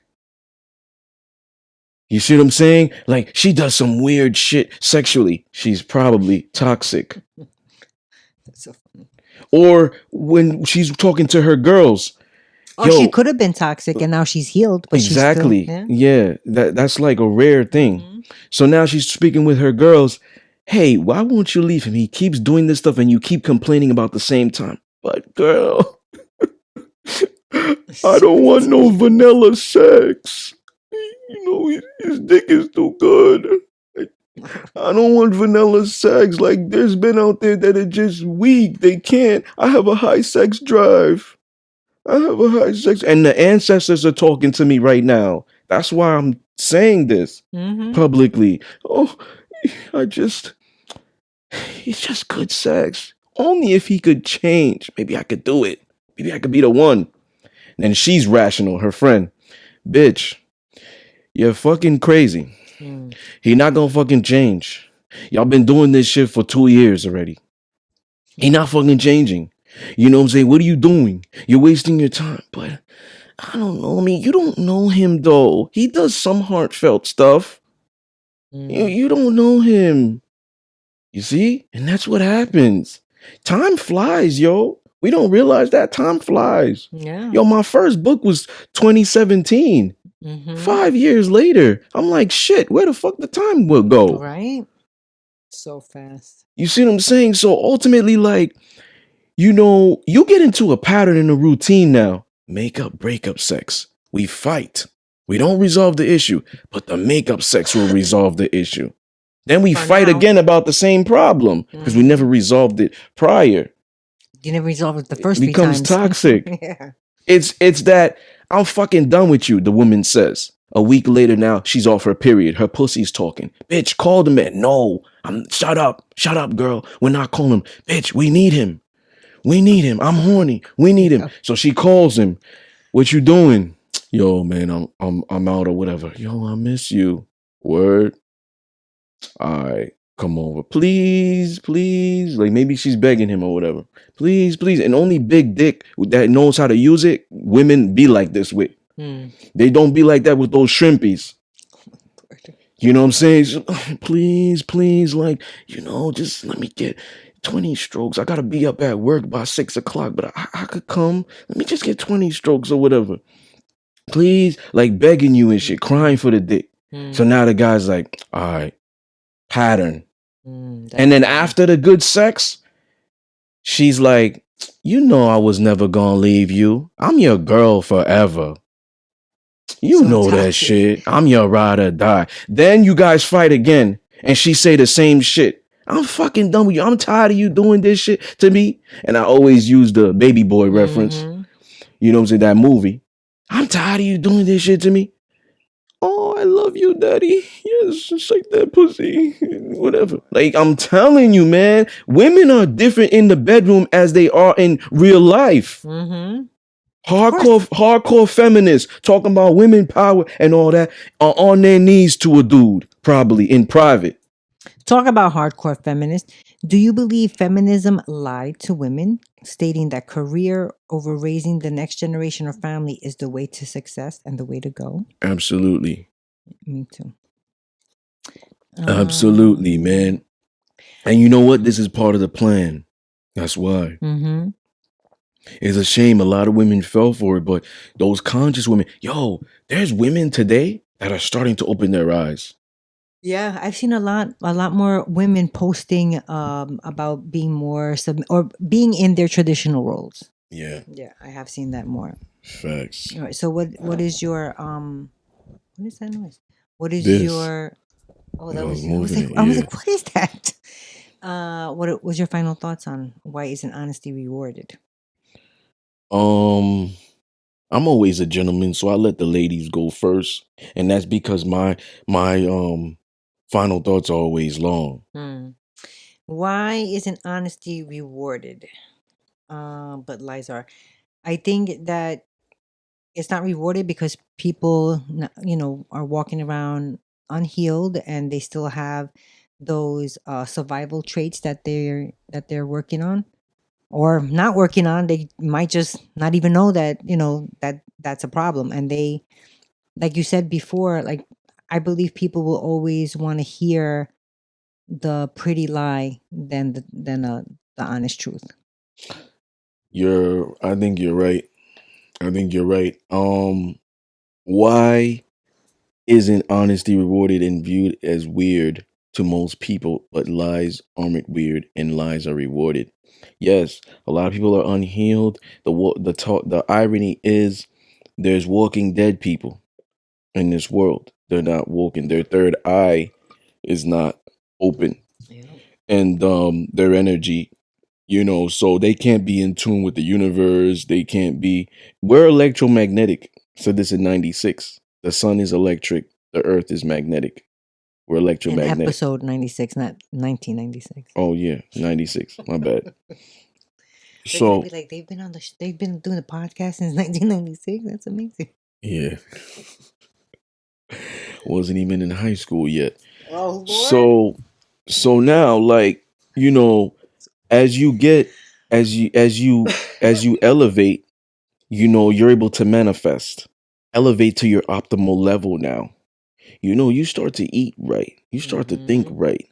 You see what I'm saying? Like, she does some weird shit sexually. She's probably toxic. That's so funny. Or when she's talking to her girls. She could have been toxic and now she's healed. But exactly. She's still, yeah. That's like a rare thing. So now she's speaking with her girls. Hey, why won't you leave him? He keeps doing this stuff and you keep complaining about the same time. But girl, I don't want no vanilla sex. You know, his dick is too good. I don't want vanilla sex. Like, there's men out there that are just weak. They can't. I have a high sex drive. I have a high sex. And the ancestors are talking to me right now. That's why I'm saying this Mm-hmm. publicly. Oh, I just, it's just good sex. Only if he could change. Maybe I could do it. Maybe I could be the one. And she's rational, her friend. Bitch, you're fucking crazy. Mm. He not gonna fucking change. Y'all been doing this shit for 2 years already. He not fucking changing. You know what I'm saying? What are you doing? You're wasting your time. But I don't know. I mean, you don't know him though. He does some heartfelt stuff. Mm. You don't know him. You see? And that's what happens. Time flies, yo. We don't realize that time flies. Yeah. Yo, my first book was 2017. Mm-hmm. 5 years later, I'm like, shit, where the fuck the time will go? Right? So fast. You see what I'm saying? So ultimately, like, you know, you get into a pattern and a routine now. Makeup, breakup sex. We fight. We don't resolve the issue, but the makeup sex will resolve the issue. Then we For fight now. again about the same problem because we never resolved it prior. You never resolved it the first It three becomes times. toxic. Yeah. It's that I'm fucking done with you, the woman says. A week later now, she's off her period. Her pussy's talking. Bitch, call the man. No, shut up. Shut up, girl. We're not calling him. Bitch, we need him. We need him. I'm horny. We need him. So she calls him. What you doing? Yo, man, I'm out or whatever. Yo, I miss you. Word. All right, come over. Please, please. Like maybe she's begging him or whatever. Please, please. And only big dick that knows how to use it, women be like this with. They don't be like that with those shrimpies. You know what I'm saying? So, please, please, like, you know, just let me get 20 strokes. I gotta be up at work by 6 o'clock, but I could come. Let me just get 20 strokes or whatever. Please, like begging you and shit, crying for the dick. So now the guy's like, all right, pattern. And then after the good sex, she's like, you know I was never gonna leave you. I'm your girl forever. You So know that toxic. shit. I'm your ride or die. Then you guys fight again, and she say the same shit. I'm fucking done with you. I'm tired of you doing this shit to me. And I always use the baby boy reference. You know what I'm saying? That movie. I'm tired of you doing this shit to me. Oh, I love you, daddy. Yes, just like that pussy. Whatever. Like, I'm telling you, man, women are different in the bedroom as they are in real life. Hardcore feminists talking about women power and all that are on their knees to a dude, probably in private. Talk about hardcore feminists. Do you believe feminism lied to women, stating that career over raising the next generation or family is the way to success and the way to go? Absolutely. Me too. Absolutely, man. And you know what? This is part of the plan. That's why. It's a shame a lot of women fell for it, but those conscious women, yo, there's women today that are starting to open their eyes. Yeah, I've seen a lot more women posting about being more or being in their traditional roles. Yeah. Yeah, I have seen that more. Facts. All right. So what is your what is that noise? What is This. your oh that I was was I was moving like it, I was yeah. like what is that? What was your final thoughts on why isn't honesty rewarded? I'm always a gentleman, so I let the ladies go first, and that's because my final thoughts are always long. Why isn't honesty rewarded? But lies are. I think that it's not rewarded because people, are walking around unhealed and they still have those survival traits that they're working on or not working on. They might just not even know that that's a problem, and they, like you said before, like I believe people will always want to hear the pretty lie than the honest truth. I think you're right. I think you're right. Why isn't honesty rewarded and viewed as weird to most people, but lies aren't weird and lies are rewarded? Yes, a lot of people are unhealed. The irony is there's walking dead people in this world. They're not woken. Their third eye is not open. Yeah. And their energy, so they can't be in tune with the universe. They can't be. We're electromagnetic. So this is 96. The sun is electric. The earth is magnetic. We're In electromagnetic. episode 96, not 1996. Oh yeah, 96. My bad. They're gonna So be like, they've been doing the podcast since 1996. That's amazing. yeah, wasn't even in high school yet. Oh Lord. So now, like, as you get as you elevate, you're able to manifest, elevate to your optimal level. Now, you start to eat right, you start to think Mm-hmm. right.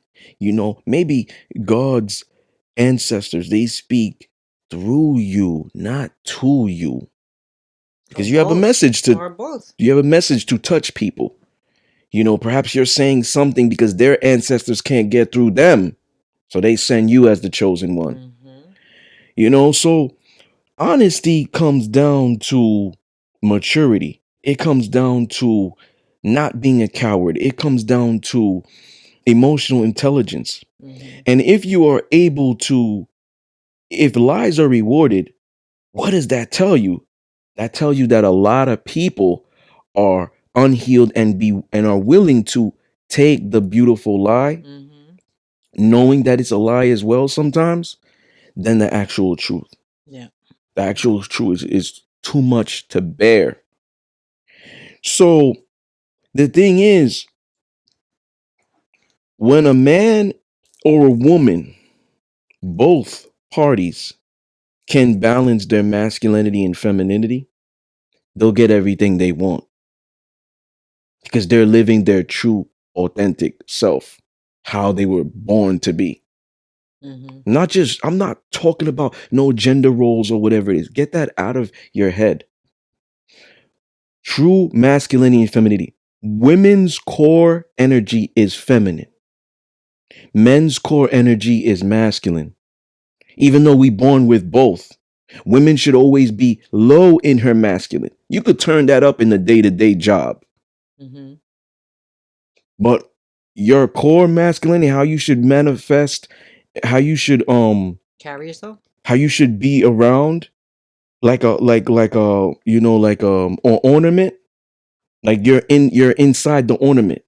Maybe God's ancestors, they speak through you, not to you, Or because you have a both. message to Or both. you have a message to touch people. Perhaps you're saying something because their ancestors can't get through them, so they send you as the chosen one. Mm-hmm. So honesty comes down to maturity. It comes down to not being a coward. It comes down to emotional intelligence. Mm-hmm. And if you are able to, if lies are rewarded, what does that tell you? That tells you that a lot of people are unhealed and are willing to take the beautiful lie, Mm-hmm. knowing that it's a lie as well sometimes, than the actual truth. Yeah. The actual truth is too much to bear. So the thing is, when a man or a woman, both parties, can balance their masculinity and femininity, they'll get everything they want because they're living their true, authentic self, how they were born to be. Mm-hmm. I'm not talking about no gender roles or whatever it is. Get that out of your head. True masculinity and femininity. Women's core energy is feminine. Men's core energy is masculine. Even though we born with both, women should always be low in her masculine. You could turn that up in the day-to-day job. Mm-hmm. But your core masculinity, how you should manifest, how you should Carry yourself. how you should be around, or ornament, like you're inside the ornament.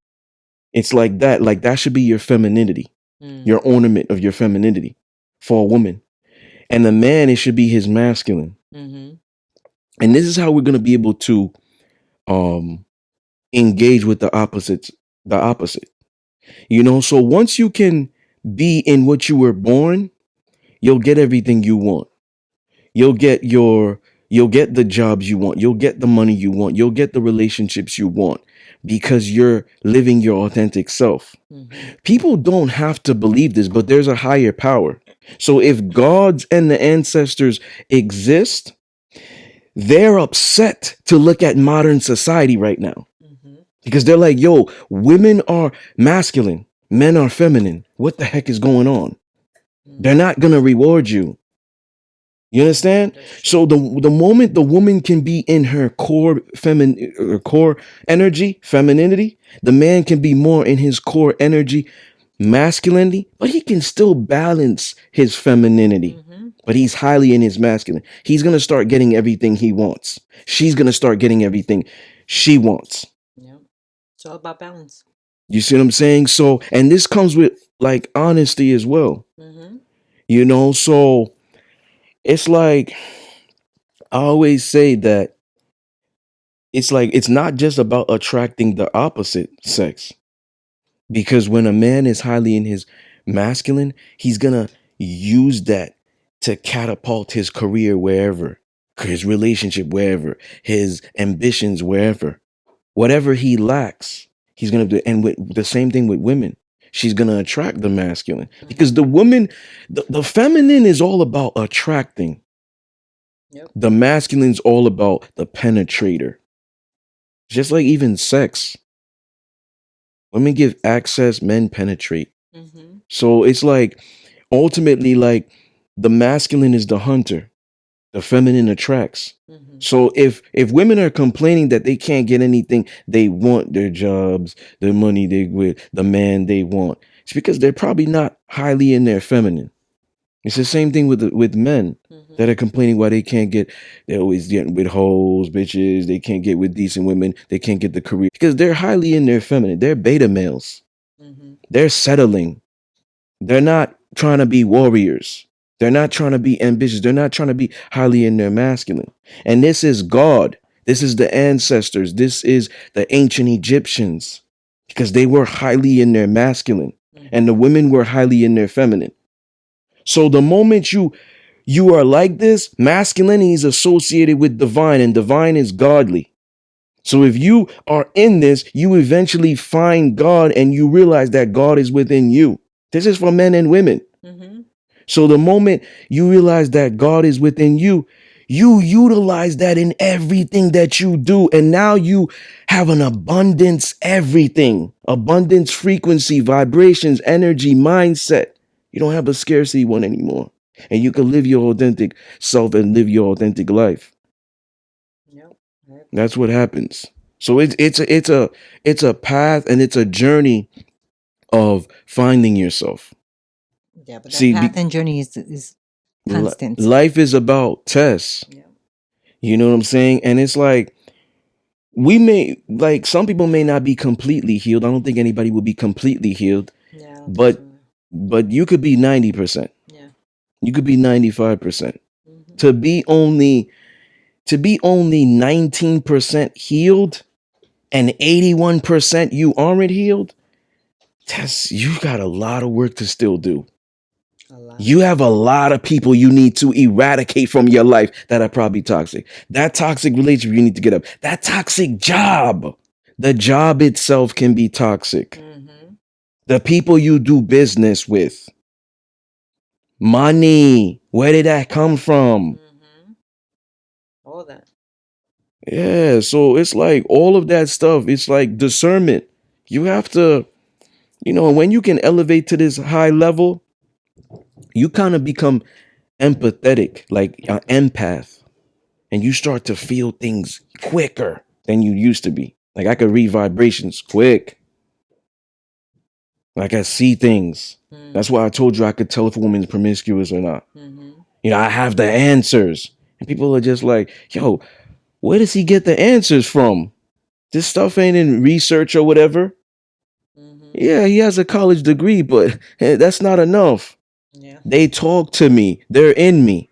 It's like that should be your femininity, Mm. your ornament of your femininity for a woman. And the man, it should be his masculine. Mm-hmm. And this is how we're gonna be able to um engage with the opposite. So once you can be in what you were born, you'll get everything you want. You'll get your you'll get the jobs you want. You'll get the money you want. You'll get the relationships you want because you're living your authentic self. Mm-hmm. People don't have to believe this, but there's a higher power. So if gods and the ancestors exist, they're upset to look at modern society right now Mm-hmm. because they're like, yo, women are masculine, men are feminine. What the heck is going on? They're Mm-hmm. not going to reward you. You understand? That's true. So the moment the woman can be in her core energy, femininity, the man can be more in his core energy, masculinity, but he can still balance his femininity. Mm-hmm. But he's highly in his masculine. He's gonna start getting everything he wants. She's gonna start getting everything she wants. Yeah. It's all about balance. You see what I'm saying? So, and this comes with like honesty as well. Mm-hmm. So it's like I always say that it's like it's not just about attracting the opposite sex, because when a man is highly in his masculine, he's gonna use that to catapult his career wherever, his relationship wherever, his ambitions wherever. Whatever he lacks, he's gonna do. And with the same thing with women, she's gonna attract the masculine because Mm-hmm. the woman, the feminine is all about attracting. Yep. The masculine's all about the penetrator. Just like even sex, women give access, men penetrate. Mm-hmm. So it's like ultimately like the masculine is the hunter, The feminine attracts. Mm-hmm. So if women are complaining that they can't get anything they want, their jobs, the money they with, the man they want, it's because they're probably not highly in their feminine. It's the same thing with men Mm-hmm. that are complaining why they can't get. They're always getting with hoes, bitches. They can't get with decent women. They can't get the career because they're highly in their feminine. They're beta males. Mm-hmm. They're settling. They're not trying to be warriors. They're not trying to be ambitious. They're not trying to be highly in their masculine. And this is God. This is the ancestors. This is the ancient Egyptians because they were highly in their masculine and the women were highly in their feminine. So the moment you are like this, masculinity is associated with divine and divine is godly. So if you are in this, you eventually find God and you realize that God is within you. This is for men and women. Mm-hmm. So the moment you realize that God is within you, you utilize that in everything that you do. And now you have an abundance, everything, abundance, frequency, vibrations, energy, mindset. You don't have a scarcity one anymore. And you can live your authentic self and live your authentic life. Yep. That's what happens. So it's a path and it's a journey of finding yourself. Yeah, but that See, path and journey is constant. life is about tests. Yeah. You know what I'm saying? And it's like we may like some people may not be completely healed. I don't think anybody will be completely healed, Yeah. I don't think but so. but you could be 90%. Yeah. You could be 95%. Mm-hmm. To be only 19% healed and 81% you aren't healed, you got a lot of work to still do. A lot. You have a lot of people you need to eradicate from your life that are probably toxic. That toxic relationship you need to get up. That toxic job. The job itself can be toxic. Mm-hmm. The people you do business with. Money. Where did that come from? Mm-hmm. All that. Yeah, so it's like all of that stuff. It's like discernment. You have to, when you can elevate to this high level, you kind of become empathetic, like an empath. And you start to feel things quicker than you used to be. Like I could read vibrations quick. Like I see things. Mm-hmm. That's why I told you I could tell if a woman's promiscuous or not. Mm-hmm. I have the answers. And people are just like, yo, where does he get the answers from? This stuff ain't in research or whatever. Mm-hmm. Yeah, he has a college degree, but that's not enough. Yeah. They talk to me. They're in me.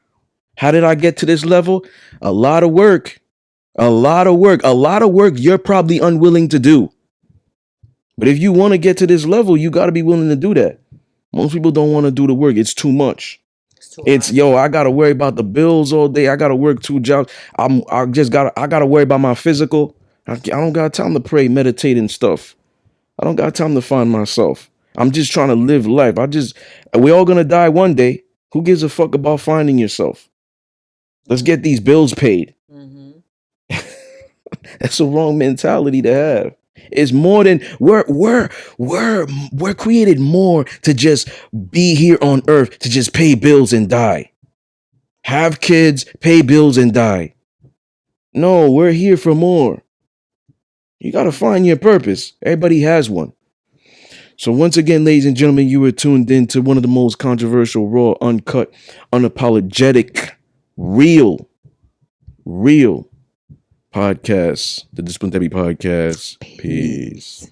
How did I get to this level? A lot of work. A lot of work. A lot of work you're probably unwilling to do. But if you want to get to this level, you got to be willing to do that. Most people don't want to do the work. It's too much. It's I got to worry about the bills all day. I got to work 2 jobs. I got to worry about my physical. I don't got time to pray, meditate and stuff. I don't got time to find myself. I'm just trying to live life. We all going to die one day. Who gives a fuck about finding yourself? Let's get these bills paid. Mm-hmm. That's a wrong mentality to have. It's more than we're created more to just be here on earth to just pay bills and die. Have kids, pay bills and die. No, we're here for more. You got to find your purpose. Everybody has one. So once again, ladies and gentlemen, you were tuned in to one of the most controversial, raw, uncut, unapologetic, real podcasts, the Discipline Therapy Podcast. Peace.